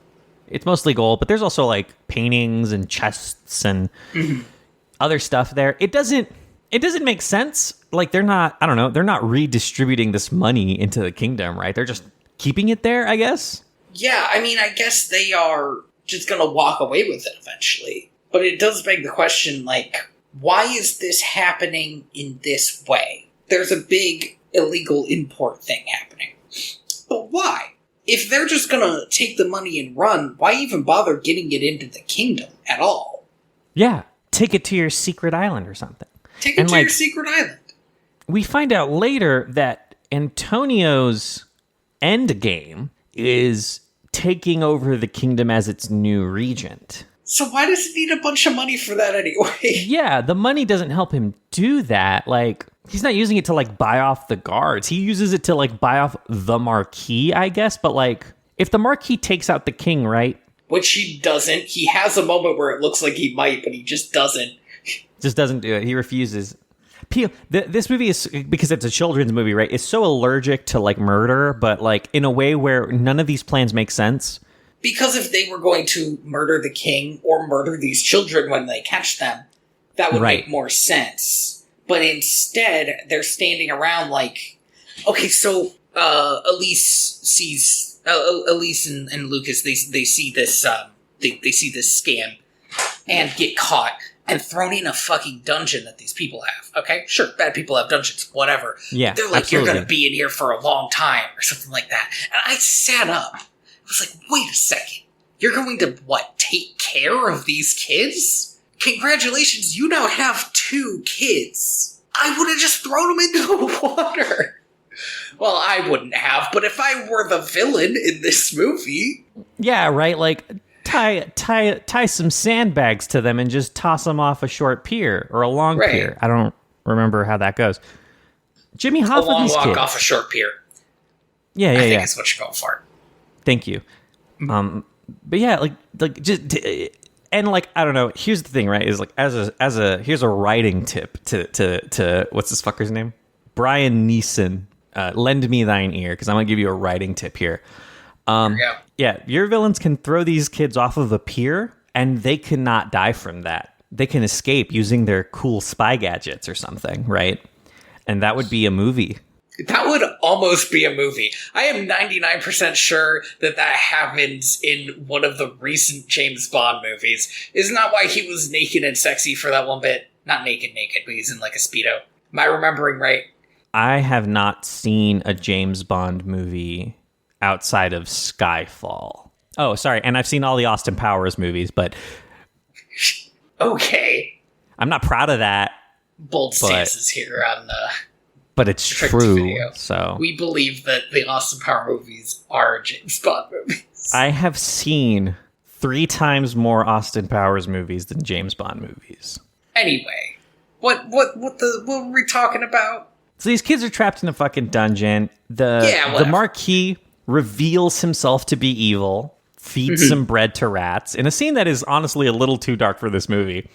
It's mostly gold, but there's also, like, paintings and chests and other stuff there. It doesn't make sense. Like, they're not redistributing this money into the kingdom, right? They're just keeping it there, I guess? Yeah, I mean, I guess they are just gonna walk away with it eventually. But it does beg the question, like, why is this happening in this way? There's a big illegal import thing happening. But why? If they're just gonna take the money and run, why even bother getting it into the kingdom at all? Yeah, take it to your secret island or something. Take it to your secret island. We find out later that Antonio's end game is taking over the kingdom as its new regent. So why does he need a bunch of money for that anyway? Yeah, the money doesn't help him do that. Like, he's not using it to, like, buy off the guards. He uses it to, like, buy off the Marquis, I guess. But, like, if the Marquis takes out the king, right? Which he doesn't. He has a moment where it looks like he might, but he just doesn't. Just doesn't do it. He refuses. This movie is, because it's a children's movie, right? It's so allergic to, like, murder, but, like, in a way where none of these plans make sense. Because if they were going to murder the king or murder these children when they catch them, that would make more sense. But instead, they're standing around like, okay, so Elise and Lucas, they see this they see this scam and get caught and thrown in a fucking dungeon that these people have. Okay, sure, bad people have dungeons, whatever. Yeah, they're like, absolutely. You're going to be in here for a long time or something like that. And I sat up. I was like, wait a second. You're going to, take care of these kids? Congratulations, you now have 2 kids. I would have just thrown them into the water. Well, I wouldn't have, but if I were the villain in this movie... Yeah, right, like, tie some sandbags to them and just toss them off a short pier or a long pier. I don't remember how that goes. Jimmy Hoffa, a long these walk kids. Off a short pier. Yeah, I think that's what you're going for. Thank you. But yeah, like just and like I don't know. Here's the thing, right? Is like here's a writing tip to what's this fucker's name? Brian Neeson. Lend me thine ear, because I'm gonna give you a writing tip here. Yeah, your villains can throw these kids off of a pier, and they cannot die from that. They can escape using their cool spy gadgets or something, right? And that would be a movie. That would almost be a movie. I am 99% sure that happens in one of the recent James Bond movies. Isn't that why he was naked and sexy for that one bit? Not naked, but he's in like a Speedo. Am I remembering right? I have not seen a James Bond movie outside of Skyfall. Oh, sorry. And I've seen all the Austin Powers movies, but... Okay. I'm not proud of that. bold stances here on but it's Direct to true. Video. So We believe that the Austin Power movies are James Bond movies. I have seen 3 times more Austin Powers movies than James Bond movies. Anyway, what were we talking about? So these kids are trapped in a fucking dungeon. The Marquis reveals himself to be evil, feeds some bread to rats, in a scene that is honestly a little too dark for this movie.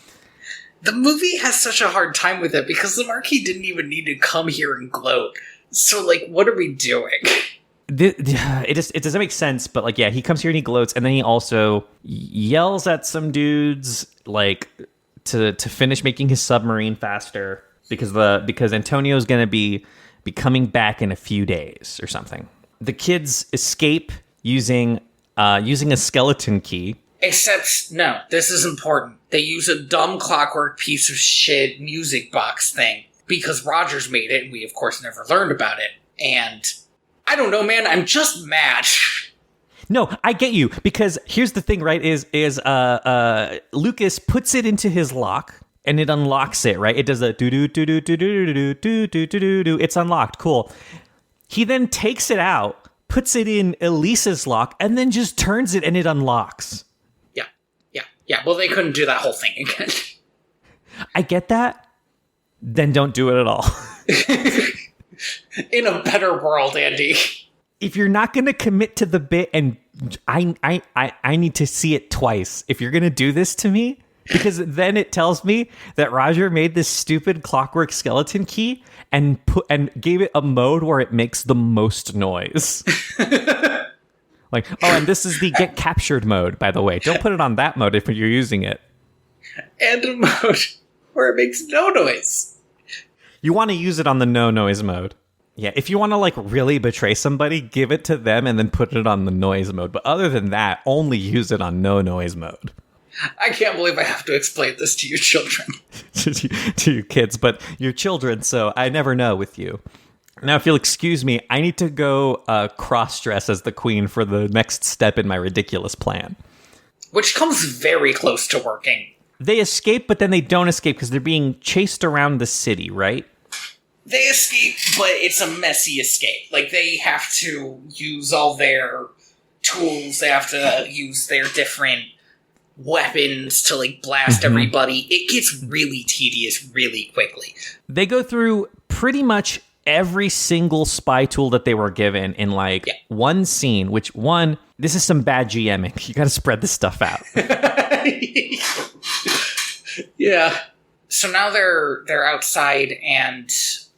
The movie has such a hard time with it because the Marquis didn't even need to come here and gloat. So, like, what are we doing? It doesn't make sense, but like, yeah, he comes here and he gloats, and then he also yells at some dudes like to finish making his submarine faster because Antonio's gonna be coming back in a few days or something. The kids escape using a skeleton key. Except, no, this is important. They use a dumb clockwork piece of shit music box thing because Rogers made it, and we, of course, never learned about it. And I don't know, man, I'm just mad. No, I get you, because here's the thing, right, is Lucas puts it into his lock, and it unlocks it, right? It does a do-do-do-do-do-do-do-do-do-do-do-do. It's unlocked, cool. He then takes it out, puts it in Elisa's lock, and then just turns it, and it unlocks. Yeah, well, they couldn't do that whole thing again. I get that. Then don't do it at all. In a better world, Andy. If you're not going to commit to the bit, and I need to see it twice. If you're going to do this to me, because then it tells me that Roger made this stupid clockwork skeleton key and gave it a mode where it makes the most noise. Like, oh, and this is the get captured mode, by the way. Don't put it on that mode if you're using it. And a mode where it makes no noise. You want to use it on the no noise mode. Yeah, if you want to like really betray somebody, give it to them and then put it on the noise mode. But other than that, only use it on no noise mode. I can't believe I have to explain this to your children. To your kids, but your children, so I never know with you. Now, if you'll excuse me, I need to go cross-dress as the queen for the next step in my ridiculous plan. Which comes very close to working. They escape, but then they don't escape because they're being chased around the city, right? They escape, but it's a messy escape. Like, they have to use all their tools. They have to use their different weapons to, like, blast everybody. It gets really tedious really quickly. They go through pretty much every single spy tool that they were given in one scene, which this is some bad GMing. You got to spread this stuff out. Yeah. So now they're outside, and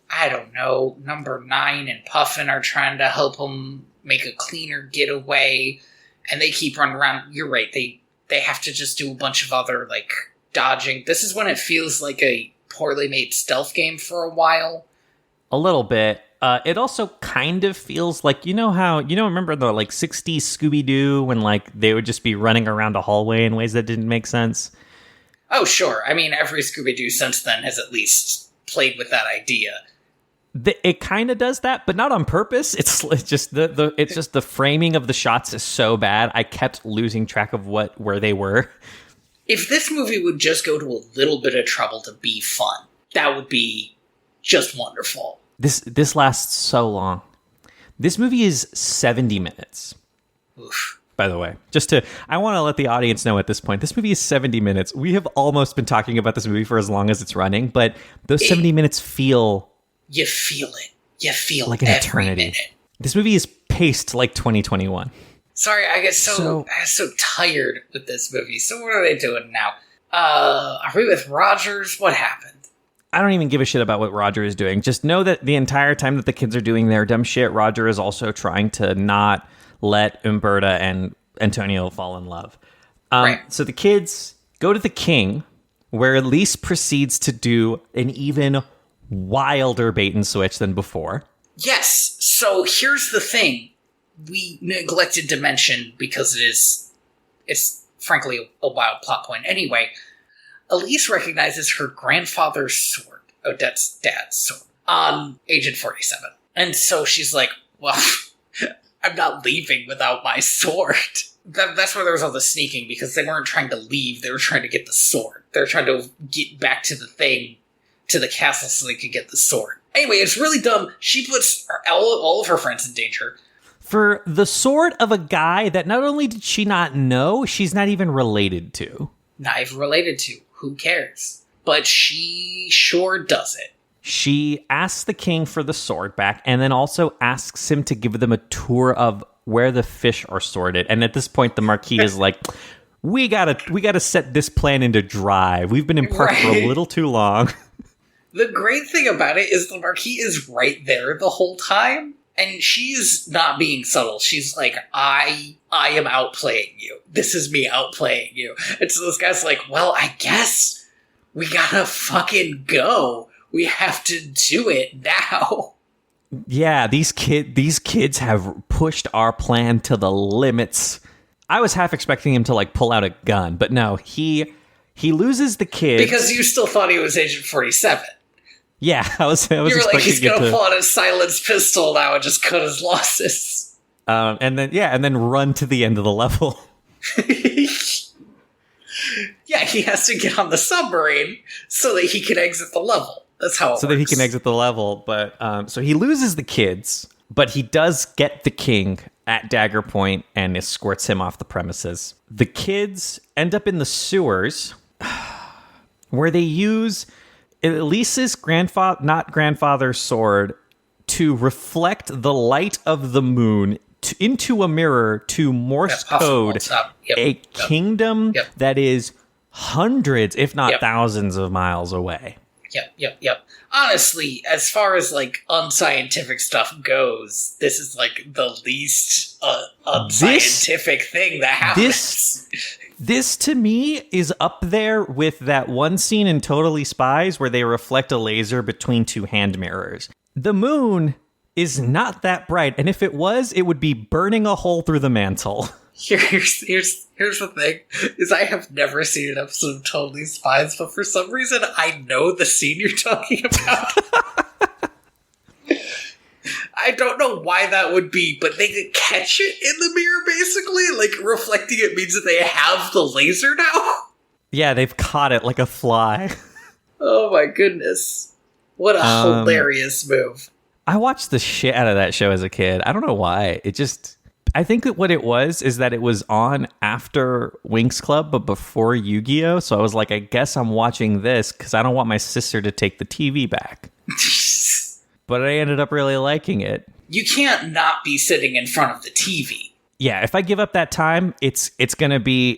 I don't know, number 9 and Puffin are trying to help them make a cleaner getaway, and they keep running around. You're right. They have to just do a bunch of other like dodging. This is when it feels like a poorly made stealth game for a while. A little bit. It also kind of feels like, remember the like 60s Scooby-Doo when like they would just be running around a hallway in ways that didn't make sense? Oh, sure. I mean, every Scooby-Doo since then has at least played with that idea. It kind of does that, but not on purpose. It's just the framing of the shots is so bad. I kept losing track of where they were. If this movie would just go to a little bit of trouble to be fun, that would be just wonderful. This lasts so long. This movie is 70 minutes. Oof. By the way, I want to let the audience know at this point, this movie is 70 minutes. We have almost been talking about this movie for as long as it's running, but those 70 minutes feel... You feel it. You feel like an eternity. Minute. This movie is paced like 2021. Sorry, I get so tired with this movie. So what are they doing now? Are we with Rogers? What happened? I don't even give a shit about what Roger is doing. Just know that the entire time that the kids are doing their dumb shit, Roger is also trying to not let Umberta and Antonio fall in love. Right. So the kids go to the king, where Elise proceeds to do an even wilder bait and switch than before. Yes. So here's the thing. We neglected to mention, because it's frankly a wild plot point anyway. Elise recognizes her grandfather's sword, Odette's dad's sword, on Agent 47. And so she's like, well, I'm not leaving without my sword. That's where there was all the sneaking, because they weren't trying to leave, they were trying to get the sword. They were trying to get back to the thing to the castle so they could get the sword. Anyway, it's really dumb. She puts all of her friends in danger. For the sword of a guy that not only did she not know, she's not even related to. Not even related to. Who cares? But she sure does it. She asks the king for the sword back and then also asks him to give them a tour of where the fish are sorted. And at this point, the Marquis is like, we gotta set this plan into drive. We've been in park for a little too long. The great thing about it is the Marquis is right there the whole time. And she's not being subtle. She's like, I am outplaying you. This is me outplaying you. And so this guy's like, well, I guess we gotta fucking go. We have to do it now. Yeah, these kids have pushed our plan to the limits. I was half expecting him to like pull out a gun, but no, he loses the kids. Because you still thought he was Agent 47. Yeah, I was you were expecting like, he's going to to pull out his silenced pistol now and just cut his losses. and then run to the end of the level. Yeah, he has to get on the submarine so that he can exit the level. That's how it works. So that he can exit the level. But so he loses the kids, but he does get the king at Dagger Point and escorts him off the premises. The kids end up in the sewers where they use Elise's grandfather's sword to reflect the light of the moon into a mirror to Morse code a kingdom that is hundreds, if not thousands of miles away. Yep. Honestly, as far as like unscientific stuff goes, this is like the least unscientific thing that happens. This to me is up there with that one scene in Totally Spies where they reflect a laser between two hand mirrors. The moon is not that bright, and if it was, it would be burning a hole through the mantle. Here's the thing, is I have never seen an episode of Totally Spies, but for some reason I know the scene you're talking about. I don't know why that would be, but they could catch it in the mirror, basically. Like, reflecting it means that they have the laser now. Yeah, they've caught it like a fly. Oh my goodness. What a hilarious move. I watched the shit out of that show as a kid. I don't know why. I think that what it was is that it was on after Winx Club, but before Yu-Gi-Oh! So I was like, I guess I'm watching this because I don't want my sister to take the TV back. But I ended up really liking it. You can't not be sitting in front of the TV. Yeah, if I give up that time, it's gonna be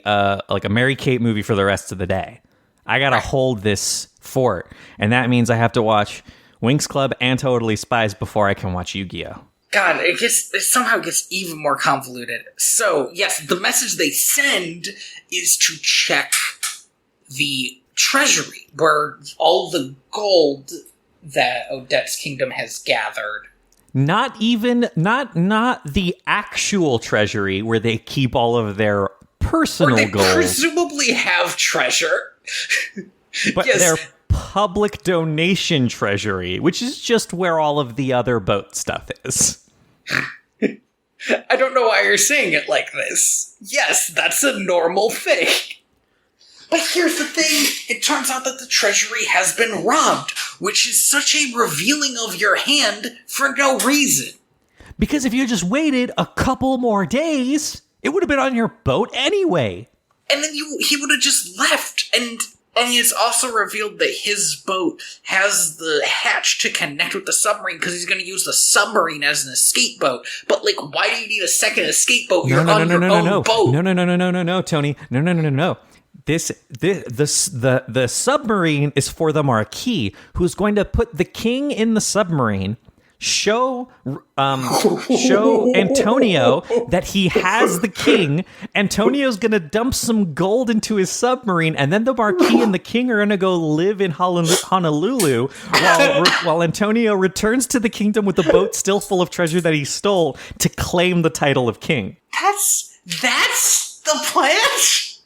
like a Mary Kate movie for the rest of the day. I gotta hold this fort, and that means I have to watch Winx Club and Totally Spies before I can watch Yu-Gi-Oh! God, it somehow gets even more convoluted. So, yes, the message they send is to check the treasury, where all the gold that Odette's kingdom has gathered. Not the actual treasury where they keep all of their personal gold. They presumably have treasure. But their public donation treasury, which is just where all of the other boat stuff is. I don't know why you're saying it like this. Yes, that's a normal thing. But here's the thing, it turns out that the treasury has been robbed, which is such a revealing of your hand for no reason. Because if you just waited a couple more days, it would have been on your boat anyway. And then he would have just left, and it's also revealed that his boat has the hatch to connect with the submarine because he's going to use the submarine as an escape boat. But, like, why do you need a second escape boat? You're on your own boat. No, Tony. No. The submarine is for the Marquis, who's going to put the king in the submarine, show Antonio that he has the king. Antonio's going to dump some gold into his submarine, and then the Marquis and the king are going to go live in Honolulu while Antonio returns to the kingdom with the boat still full of treasure that he stole to claim the title of king. That's the plan?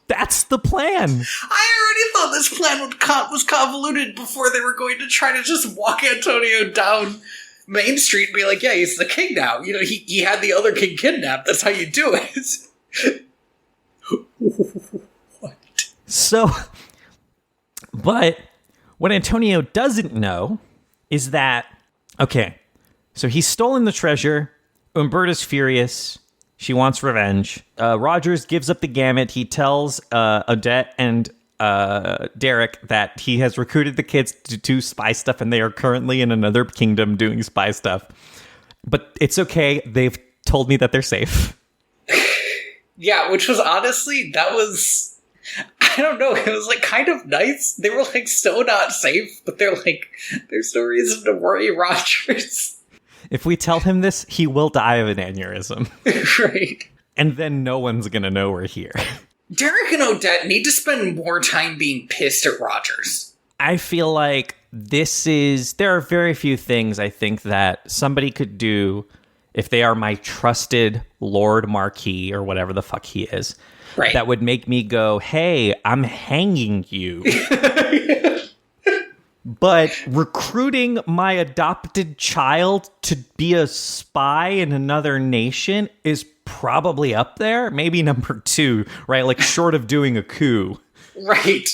That's the plan. I already thought this plan was convoluted before they were going to try to just walk Antonio down Main Street and be like, yeah, he's the king now. You know, he had the other king kidnapped. That's how you do it. What? So, but What Antonio doesn't know is that, okay, so he's stolen the treasure. Umberta's furious. She wants revenge. Rogers gives up the gamut. He tells Odette and Derek that he has recruited the kids to do spy stuff, and they are currently in another kingdom doing spy stuff. But it's okay. They've told me that they're safe. Yeah, which was honestly, that was, I don't know, it was like kind of nice. They were like so not safe, but they're like, there's no reason to worry, Rogers. If we tell him this, he will die of an aneurysm. Right. And then no one's going to know we're here. Derek and Odette need to spend more time being pissed at Rogers. I feel like there are very few things I think that somebody could do if they are my trusted Lord Marquis or whatever the fuck he is. Right. That would make me go, hey, I'm hanging you. But recruiting my adopted child to be a spy in another nation is probably up there. Maybe number 2, right? Like short of doing a coup. Right.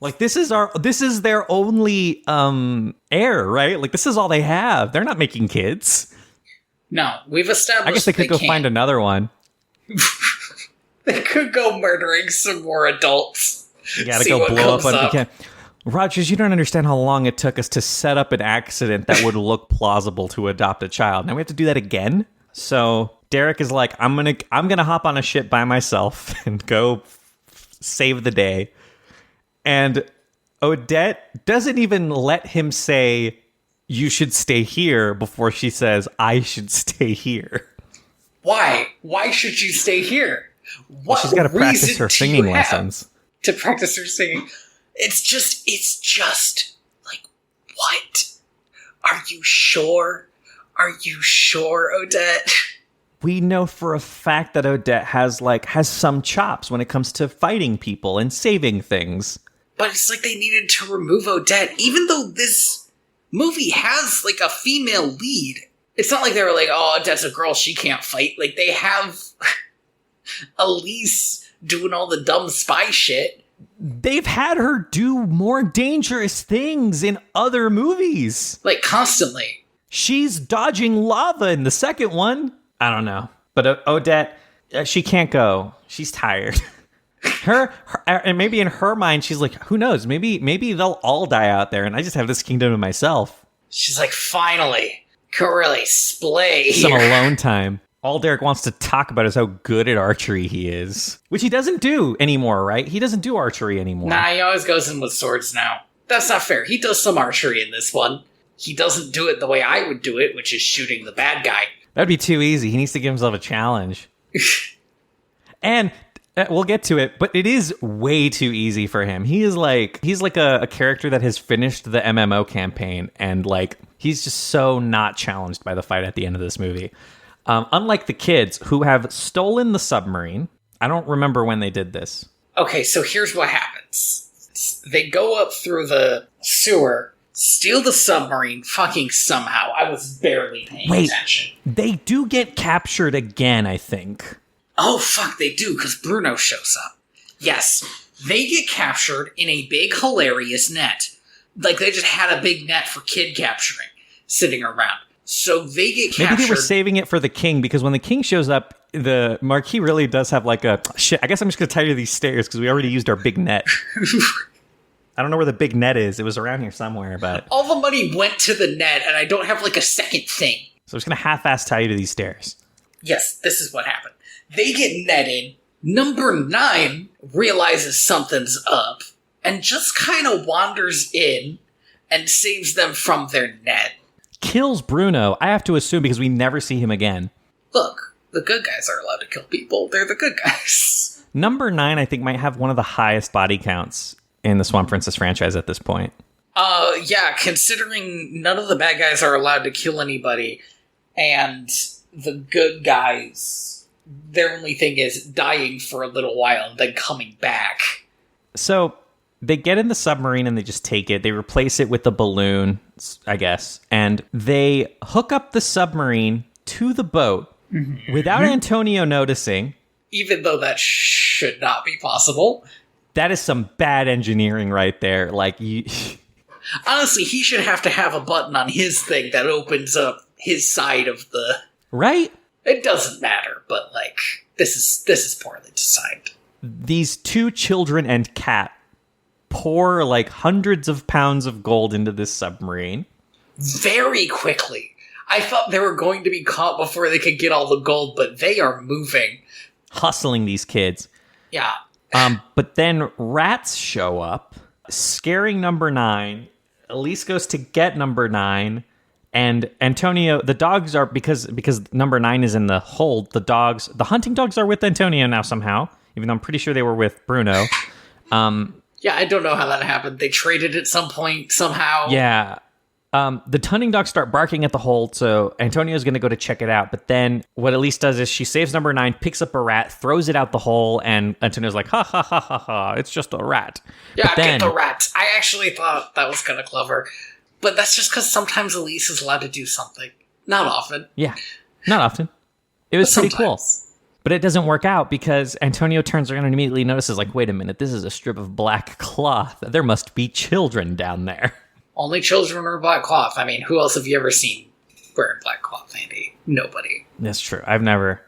Like this is their only heir, right? Like this is all they have. They're not making kids. No, we've established I guess they could go find another one. They could go murdering some more adults. You gotta go blow up on. Rogers, you don't understand how long it took us to set up an accident that would look plausible to adopt a child. Now we have to do that again. So Derek is like, I'm gonna hop on a ship by myself and go save the day. And Odette doesn't even let him say, you should stay here, before she says, I should stay here. Why? Why should you stay here? Well, she's got to practice her singing lessons. To practice her singing. It's just, like, what? Are you sure? Are you sure, Odette? We know for a fact that Odette has some chops when it comes to fighting people and saving things. But it's like they needed to remove Odette, even though this movie has, like, a female lead. It's not like they were like, oh, Odette's a girl, she can't fight. Like, they have Elise doing all the dumb spy shit. They've had her do more dangerous things in other movies. Like, constantly. She's dodging lava in the second one. I don't know. But Odette, she can't go. She's tired. Her, and maybe in her mind, she's like, who knows? Maybe they'll all die out there, and I just have this kingdom to myself. She's like, finally, can really splay some here. Alone time. All Derek wants to talk about is how good at archery he is. Which he doesn't do anymore, right? He doesn't do archery anymore. Nah, he always goes in with swords now. That's not fair. He does some archery in this one. He doesn't do it the way I would do it, which is shooting the bad guy. That'd be too easy. He needs to give himself a challenge. And we'll get to it, but it is way too easy for him. He's like a character that has finished the MMO campaign, and like he's just so not challenged by the fight at the end of this movie. Unlike the kids who have stolen the submarine. I don't remember when they did this. Okay, so here's what happens. They go up through the sewer, steal the submarine, fucking somehow. I was barely paying attention. They do get captured again, I think. Oh, fuck, they do, because Bruno shows up. Yes, they get captured in a big, hilarious net. Like, they just had a big net for kid capturing sitting around. So they get captured. Maybe they were saving it for the king, because when the king shows up, the Marquis really does have like a... Shit, I guess I'm just going to tie you to these stairs, because we already used our big net. I don't know where the big net is. It was around here somewhere, but... All the money went to the net, and I don't have like a second thing. So I'm just going to half-ass tie you to these stairs. Yes, this is what happened. They get netted. Number 9 realizes something's up, and just kind of wanders in and saves them from their net. Kills Bruno, I have to assume, because we never see him again. Look, the good guys are allowed to kill people. They're the good guys. Number 9, I think, might have one of the highest body counts in the Swan Princess franchise at this point. Yeah, considering none of the bad guys are allowed to kill anybody, and the good guys, their only thing is dying for a little while and then coming back. So they get in the submarine and they just take it. They replace it with the balloon, I guess. And they hook up the submarine to the boat without Antonio noticing. Even though that should not be possible. That is some bad engineering right there. Like, Honestly, he should have to have a button on his thing that opens up his side of the... Right? It doesn't matter, but, like, this is poorly designed. These two children and cat pour, like, hundreds of pounds of gold into this submarine. Very quickly. I thought they were going to be caught before they could get all the gold, but they are moving. Hustling these kids. Yeah. But then rats show up, scaring number 9. Elise goes to get number 9. And Antonio, the dogs are, because number 9 is in the hold, the hunting dogs are with Antonio now somehow, even though I'm pretty sure they were with Bruno. Yeah, I don't know how that happened. They traded at some point, somehow. Yeah. The hunting dogs start barking at the hold, so Antonio's going to go to check it out. But then what Elise does is she saves number 9, picks up a rat, throws it out the hole, and Antonio's like, ha, ha, ha, ha, ha, it's just a rat. Yeah, get the rat. I actually thought that was kind of clever. But that's just because sometimes Elise is allowed to do something. Not often. Yeah, not often. It was pretty cool. But it doesn't work out because Antonio turns around and immediately notices, like, wait a minute, this is a strip of black cloth. There must be children down there. Only children wear black cloth. I mean, who else have you ever seen wearing black cloth, Andy? Nobody. That's true. I've never.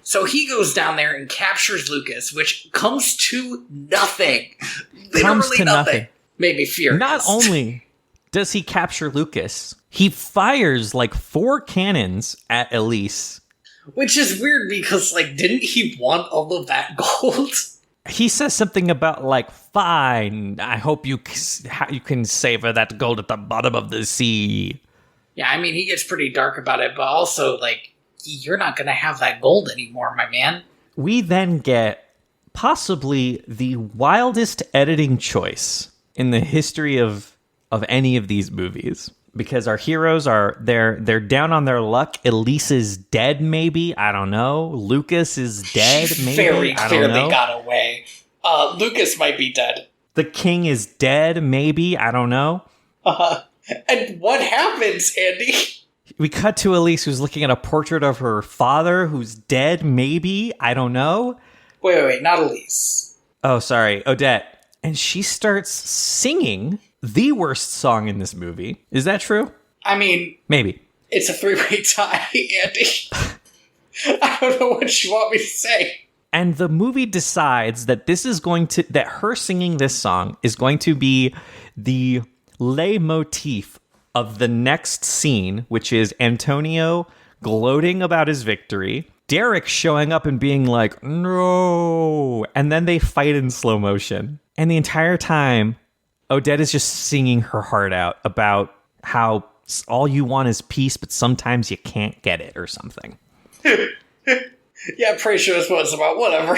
So he goes down there and captures Lucas, which comes to nothing. Comes to nothing. Made me furious. Not only does he capture Lucas, he fires like 4 cannons at Elise. Which is weird because, like, didn't he want all of that gold? He says something about, like, fine, I hope you can savor that gold at the bottom of the sea. Yeah, I mean, he gets pretty dark about it, but also, like, you're not going to have that gold anymore, my man. We then get possibly the wildest editing choice in the history of any of these movies. Because our heroes they're down on their luck. Elise is dead, maybe. I don't know. Lucas is dead, maybe. Very I clearly don't know. got away. Lucas might be dead. The king is dead, maybe. I don't know. And what happens, Andy? We cut to Elise, who's looking at a portrait of her father, who's dead, maybe. I don't know. Wait, not Elise. Oh, sorry, Odette. And she starts singing the worst song in this movie. Is that true? I mean... Maybe. It's a 3-way tie, Andy. I don't know what you want me to say. And the movie decides that that her singing this song is going to be the leitmotif of the next scene, which is Antonio gloating about his victory, Derek showing up and being like, no, and then they fight in slow motion. And the entire time, Odette is just singing her heart out about how all you want is peace, but sometimes you can't get it or something. Yeah, I'm pretty sure that's what it's about. Whatever.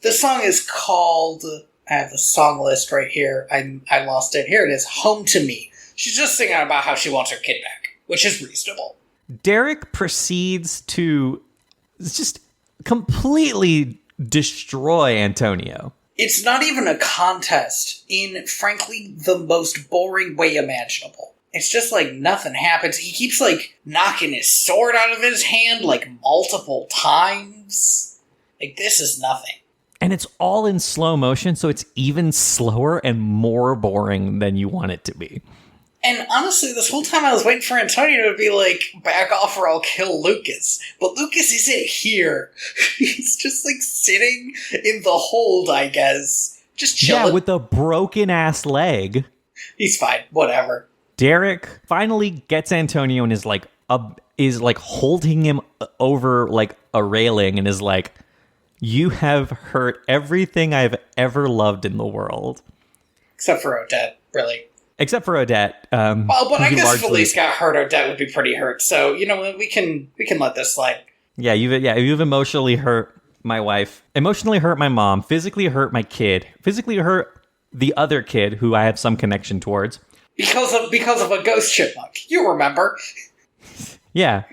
The song is called... I have the song list right here. I lost it. Here it is. Home to Me. She's just singing about how she wants her kid back, which is reasonable. Derek proceeds to just completely destroy Antonio. It's not even a contest in, frankly, the most boring way imaginable. It's just like nothing happens. He keeps, like, knocking his sword out of his hand, like, multiple times. Like, this is nothing. And it's all in slow motion, so it's even slower and more boring than you want it to be. And honestly, this whole time I was waiting for Antonio to be like, back off or I'll kill Lucas. But Lucas isn't here. He's just, like, sitting in the hold, I guess. Just chilling. Yeah, with a broken-ass leg. He's fine. Whatever. Derek finally gets Antonio and is like holding him over, like, a railing and is like, you have hurt everything I've ever loved in the world. Except for Odette, really. Except for Odette. Well, but I guess if Elise got hurt, Odette would be pretty hurt. So, you know, we can let this slide. Yeah, you've emotionally hurt my wife, emotionally hurt my mom, physically hurt my kid, physically hurt the other kid who I have some connection towards. Because of a ghost chipmunk. You remember. Yeah.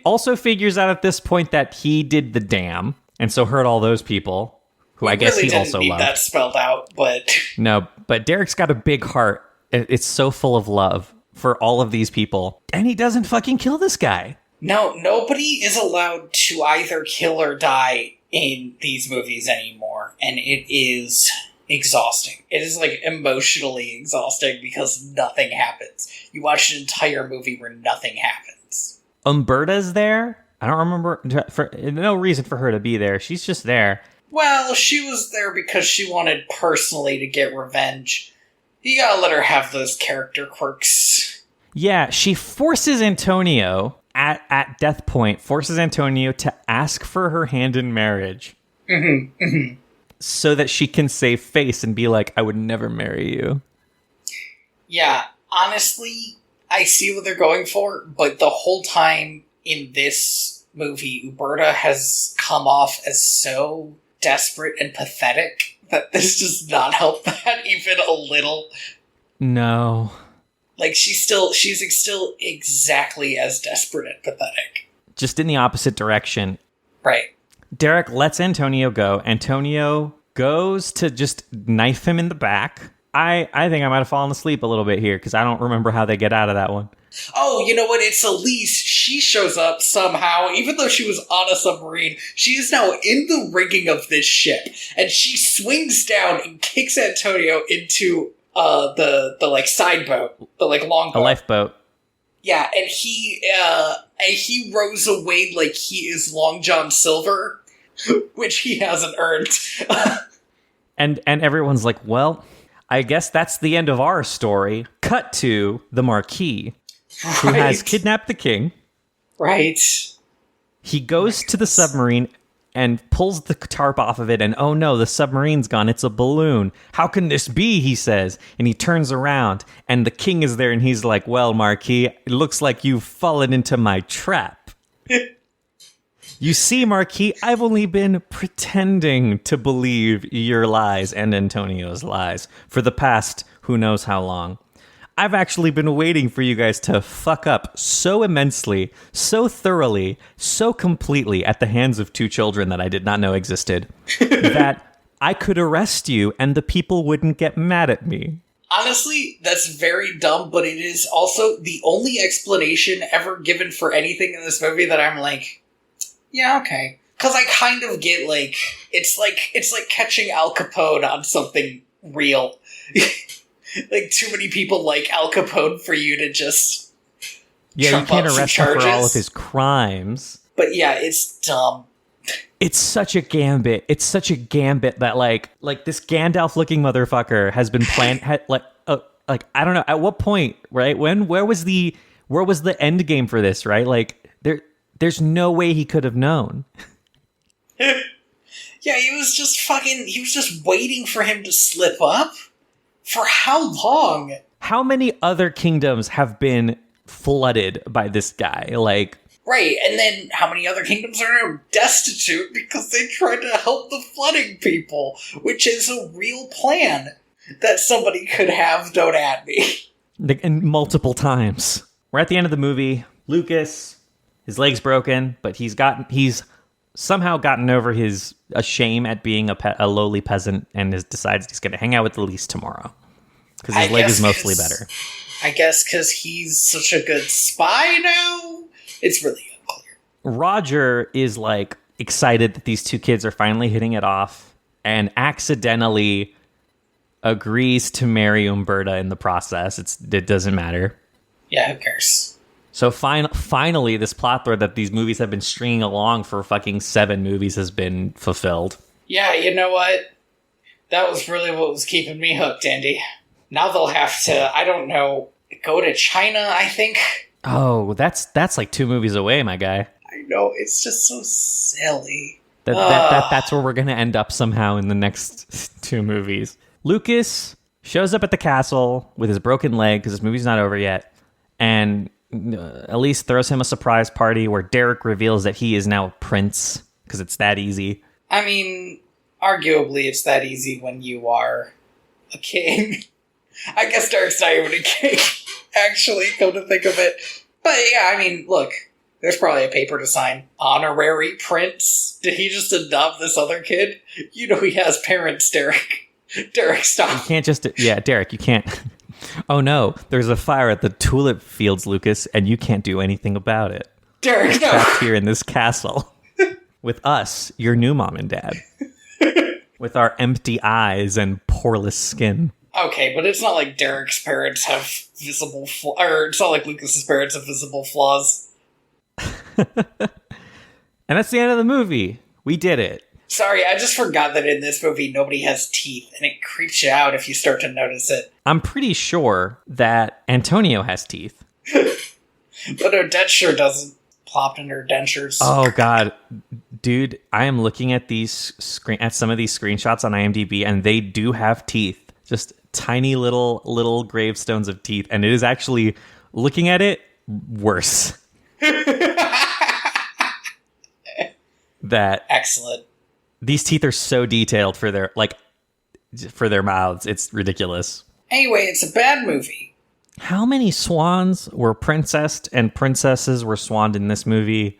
Also figures out at this point that he did the dam, and so hurt all those people, who I guess really he also didn't need loved. that spelled out, but... No, but Derek's got a big heart. It's so full of love for all of these people, and he doesn't fucking kill this guy. No, nobody is allowed to either kill or die in these movies anymore, and it's exhausting. It is like emotionally exhausting because nothing happens. You watch an entire movie where nothing happens. Umberta's there. I don't remember. No reason for her to be there. She's just there. Well, she was there because she wanted personally to get revenge. You gotta let her have those character quirks. Yeah, she forces Antonio at death point, forces Antonio to ask for her hand in marriage. Mm-hmm, mm-hmm. So that she can save face and be like, I would never marry you. Yeah, honestly, I see what they're going for, but the whole time in this movie, Uberta has come off as so desperate and pathetic that this does not help that even a little. No. Like, she's still exactly as desperate and pathetic. Just in the opposite direction. Right. Derek lets Antonio go. Antonio goes to just knife him in the back. I think I might have fallen asleep a little bit here because I don't remember how they get out of that one. Oh, you know what? It's Elise. She shows up somehow, even though she was on a submarine. She is now in the rigging of this ship, and she swings down and kicks Antonio into the like side boat, the like long boat. A lifeboat. Yeah, and he rows away like he is Long John Silver, which he hasn't earned. and everyone's like, well, I guess that's the end of our story. Cut to the Marquis, who has kidnapped the king. Right. He goes to the submarine and pulls the tarp off of it, and oh no, the submarine's gone. It's a balloon. How can this be, he says. And he turns around, and the king is there, and he's like, well, Marquis, it looks like you've fallen into my trap. You see, Marquis, I've only been pretending to believe your lies and Antonio's lies for the past who knows how long. I've actually been waiting for you guys to fuck up so immensely, so thoroughly, so completely at the hands of two children that I did not know existed, that I could arrest you and the people wouldn't get mad at me. Honestly, that's very dumb, but it is also the only explanation ever given for anything in this movie that I'm like, yeah, okay. Because I kind of get, like, it's like catching Al Capone on something real. Like, too many people like Al Capone for you to just you can't arrest him for all of his crimes. But yeah, it's dumb. It's such a gambit. It's such a gambit that, like this Gandalf-looking motherfucker has been planned, like, I don't know, at what point, right? Where was the end game for this, right? Like, there's no way he could have known. Yeah, he was just waiting for him to slip up? For how long? How many other kingdoms have been flooded by this guy? Like, right, and then how many other kingdoms are now destitute because they tried to help the flooding people, which is a real plan that somebody could have, don't at me. And multiple times. We're at the end of the movie. Lucas, his leg's broken, but he's somehow gotten over his shame at being a lowly peasant and decides he's going to hang out with Elise tomorrow. Because his leg is mostly better. I guess because he's such a good spy now? It's really unclear. Roger is, like, excited that these two kids are finally hitting it off and accidentally agrees to marry Umberta in the process. It doesn't matter. Yeah, who cares? So finally, this plot thread that these movies have been stringing along for fucking 7 movies has been fulfilled. Yeah, you know what? That was really what was keeping me hooked, Andy. Now they'll have to, I don't know, go to China, I think. Oh, that's like 2 movies away, my guy. I know, it's just so silly. That's where we're going to end up somehow in the next 2 movies. Lucas shows up at the castle with his broken leg because this movie's not over yet, and Elise throws him a surprise party where Derek reveals that he is now Prince, because it's that easy. I mean, arguably it's that easy when you are a king. I guess Derek's not even a king, actually, come to think of it. But yeah, I mean, look, there's probably a paper to sign. Honorary Prince? Did he just adopt this other kid? You know he has parents, Derek. Derek, stop. You can't just... Yeah, Derek, you can't... Oh no, there's a fire at the tulip fields, Lucas, and you can't do anything about it. Derek, no! Trapped here in this castle. With us, your new mom and dad. With our empty eyes and poreless skin. Okay, but it's not like Derek's parents have visible or it's not like Lucas's parents have visible flaws. And that's the end of the movie. We did it. Sorry, I just forgot that in this movie nobody has teeth, and it creeps you out if you start to notice it. I'm pretty sure that Antonio has teeth. But Odette sure doesn't. Plopped in her dentures. Oh God, dude! I am looking at at some of these screenshots on IMDb, and they do have teeth. Just tiny little gravestones of teeth, and it is actually, looking at it, worse. That excellent. These teeth are so detailed for their mouths. It's ridiculous. Anyway, it's a bad movie. How many swans were princessed and princesses were swanned in this movie?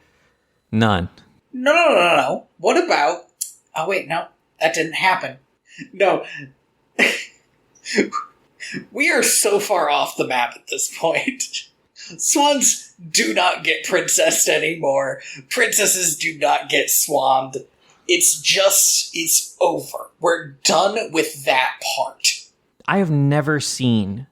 None. No. What about... Oh, wait, no. That didn't happen. No. We are so far off the map at this point. Swans do not get princessed anymore. Princesses do not get swanned. It's over. We're done with that part. I have never seen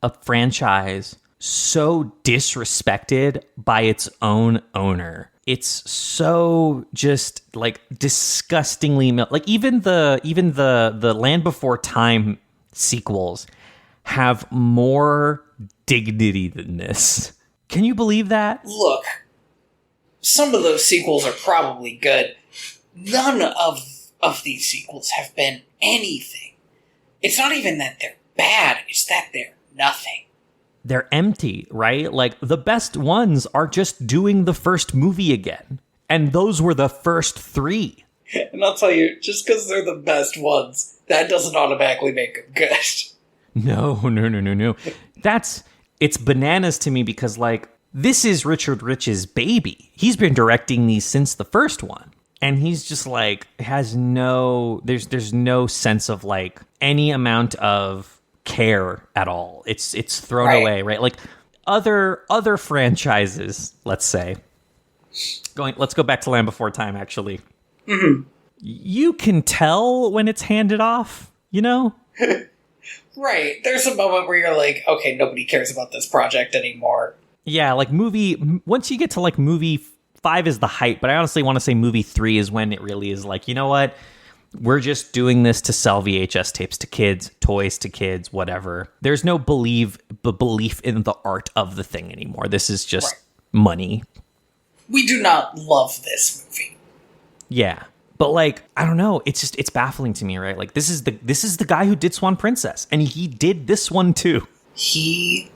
a franchise so disrespected by its own owner. It's so just like disgustingly like even the Land Before Time sequels have more dignity than this. Can you believe that? Look, some of those sequels are probably good. None of these sequels have been anything. It's not even that they're bad, it's that they're nothing. They're empty, right? Like, the best ones are just doing the first movie again. And those were the first 3. And I'll tell you, just because they're the best ones, that doesn't automatically make them good. No. It's bananas to me because, like, this is Richard Rich's baby. He's been directing these since the first one. And he's just, like, there's no sense of, like, any amount of care at all. It's thrown away, right? Like other franchises, let's say. Let's go back to Land Before Time, actually. Mm-hmm. You can tell when it's handed off, you know? Right. There's a moment where you're like, okay, nobody cares about this project anymore. Yeah, like once you get to like movie 5 is the height, but I honestly want to say movie 3 is when it really is like, you know what? We're just doing this to sell VHS tapes to kids, toys to kids, whatever. There's no belief in the art of the thing anymore. This is just money. We do not love this movie. Yeah. But like, I don't know. It's baffling to me, right? Like this is the guy who did Swan Princess, and he did this one too. He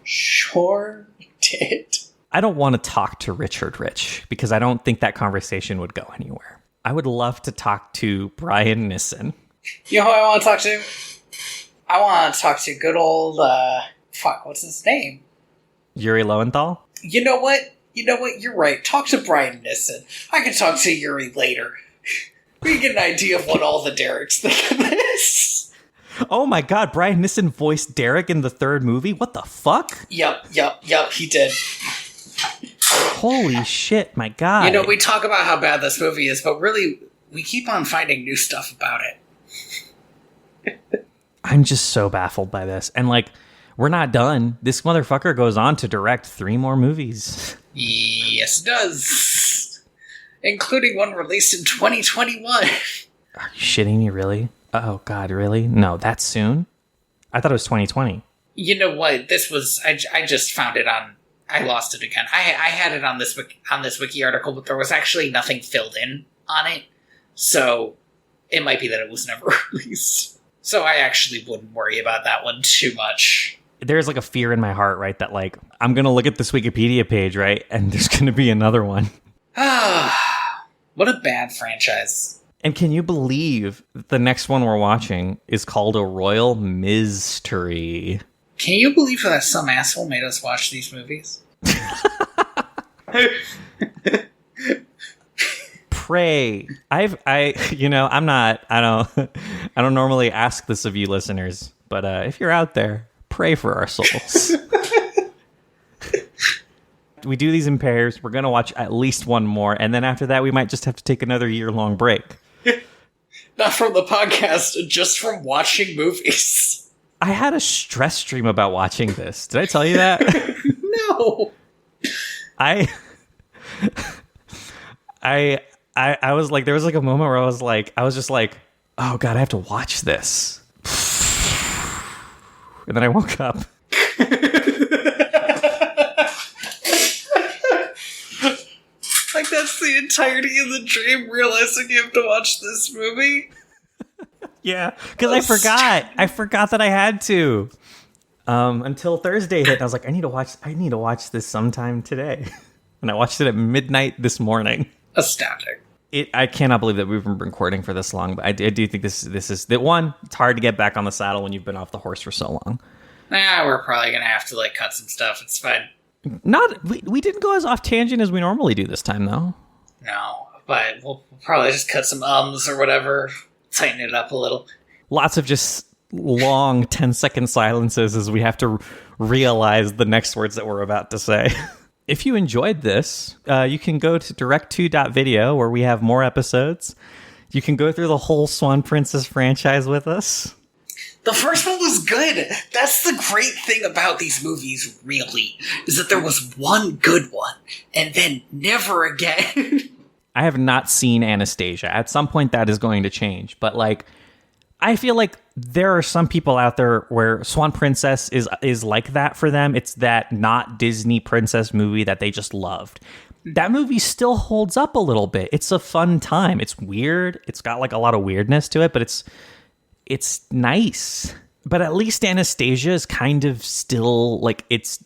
sure did. I don't want to talk to Richard Rich because I don't think that conversation would go anywhere. I would love to talk to Brian Nissen. You know who I want to talk to? I want to talk to good old, what's his name? Yuri Lowenthal? You know what? You're right. Talk to Brian Nissen. I can talk to Yuri later. We can get an idea of what all the Dereks think of this. Oh my god, Brian Nissen voiced Derek in the 3rd movie? What the fuck? Yep, he did. Holy shit, my god. You know, we talk about how bad this movie is, but really, we keep on finding new stuff about it. I'm just so baffled by this. And, like, we're not done. This motherfucker goes on to direct 3 more movies. Yes, it does. Including one released in 2021. Are you shitting me, really? Oh, God, really? No, that soon? I thought it was 2020. You know what? This was... I just found it on... I lost it again. I had it on this wiki article, but there was actually nothing filled in on it. So it might be that it was never released. So I actually wouldn't worry about that one too much. There's like a fear in my heart, right? That like, I'm going to look at this Wikipedia page, right? And there's going to be another one. What a bad franchise. And can you believe the next one we're watching is called A Royal Mystery? Can you believe that some asshole made us watch these movies? Pray. I don't normally ask this of you listeners, but if you're out there, pray for our souls. We do these in pairs. We're going to watch at least one more, and then after that, we might just have to take another year-long break. Not from the podcast, just from watching movies. I had a stress dream about watching this. Did I tell you that? No. I was like, there was like a moment where I was just like, oh God, I have to watch this. And then I woke up. Like, that's the entirety of the dream, realizing you have to watch this movie? Yeah, because I forgot that I had to. Until Thursday hit, and I was like, I need to watch this sometime today. And I watched it at midnight this morning. Astounding. I cannot believe that we've been recording for this long, but I do think this is the one. It's hard to get back on the saddle when you've been off the horse for so long. We're probably gonna have to like cut some stuff. It's fine. We didn't go as off tangent as we normally do this time, though. No, but we'll probably just cut some ums or whatever, tighten it up a little. Lots of just long 10-second silences as we have to realize the next words that we're about to say. If you enjoyed this, you can go to direct2.video where we have more episodes. You can go through the whole Swan Princess franchise with us. The first one was good. That's the great thing about these movies, really, is that there was one good one, and then never again. I have not seen Anastasia. At some point that is going to change, but like, I feel like there are some people out there where Swan Princess is like that for them. It's that not Disney princess movie that they just loved. That movie still holds up a little bit. It's a fun time. It's weird. It's got like a lot of weirdness to it, but it's nice. But at least Anastasia is kind of still like it's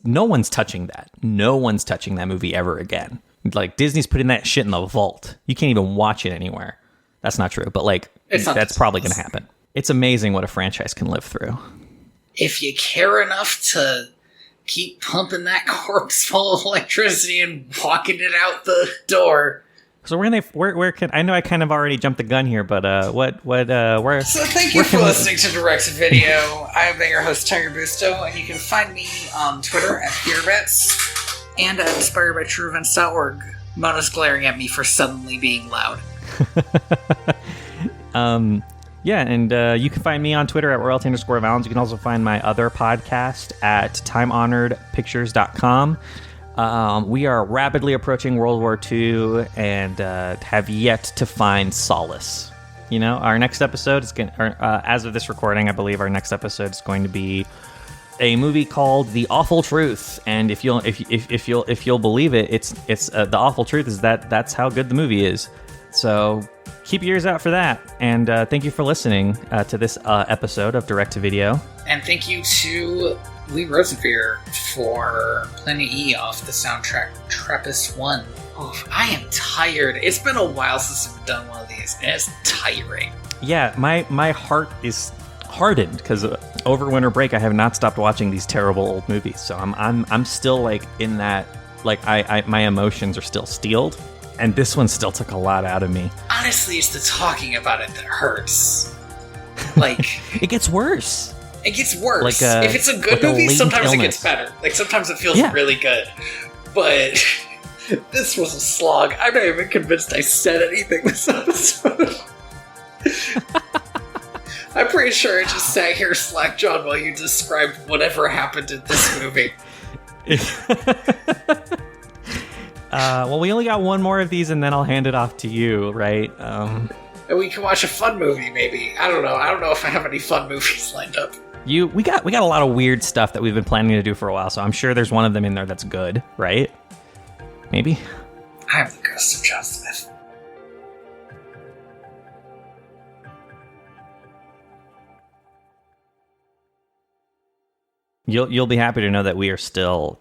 no one's touching that. No one's touching that movie ever again. Like Disney's putting that shit in the vault. You can't even watch it anywhere. That's not true, but like that's probably going to happen. It's amazing what a franchise can live through. If you care enough to keep pumping that corpse full of electricity and walking it out the door. So where can I know I kind of already jumped the gun here, but where? So thank you for listening to Direct to Video. I've been your host Tiger Busto, and you can find me on Twitter at PeterBets and at inspiredbytrueevents.org. Mona's glaring at me for suddenly being loud. Yeah, and you can find me on Twitter at royalty_valens. You can also find my other podcast at timehonoredpictures.com. We are rapidly approaching World War II and have yet to find solace. You know, our next episode is going as of this recording, I believe our next episode is going to be a movie called The Awful Truth. And if you'll believe it, it's the awful truth is that's how good the movie is. So keep your ears out for that. And thank you for listening to this episode of Direct to Video. And thank you to Lee Rosevere for Planet E off the soundtrack Trappist 1. Oh, I am tired. It's been a while since I've done one of these, and it's tiring. Yeah, my heart is hardened because over winter break I have not stopped watching these terrible old movies. So I'm still like in that, like I my emotions are still steeled. And this one still took a lot out of me. Honestly, it's the talking about it that hurts. Like it gets worse. It gets worse. Like if it's a good movie, sometimes it gets better. Like sometimes it feels really good. But this was a slog. I'm not even convinced I said anything this episode. I'm pretty sure I just sat here slack-jawed while you described whatever happened in this movie. Well, we only got one more of these, and then I'll hand it off to you, right? And we can watch a fun movie, maybe. I don't know if I have any fun movies lined up. We got a lot of weird stuff that we've been planning to do for a while, so I'm sure there's one of them in there that's good, right? Maybe? I have the ghost of John Smith. You'll be happy to know that we are still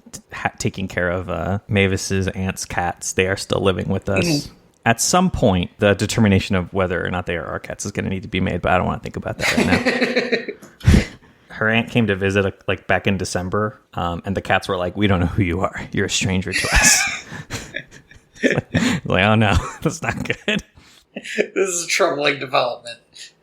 taking care of Mavis's aunt's cats. They are still living with us. Mm-hmm. At some point, the determination of whether or not they are our cats is going to need to be made, but I don't want to think about that right now. Her aunt came to visit like back in December, and the cats were like, "We don't know who you are. You're a stranger to us." like, oh no, that's not good. This is a troubling development.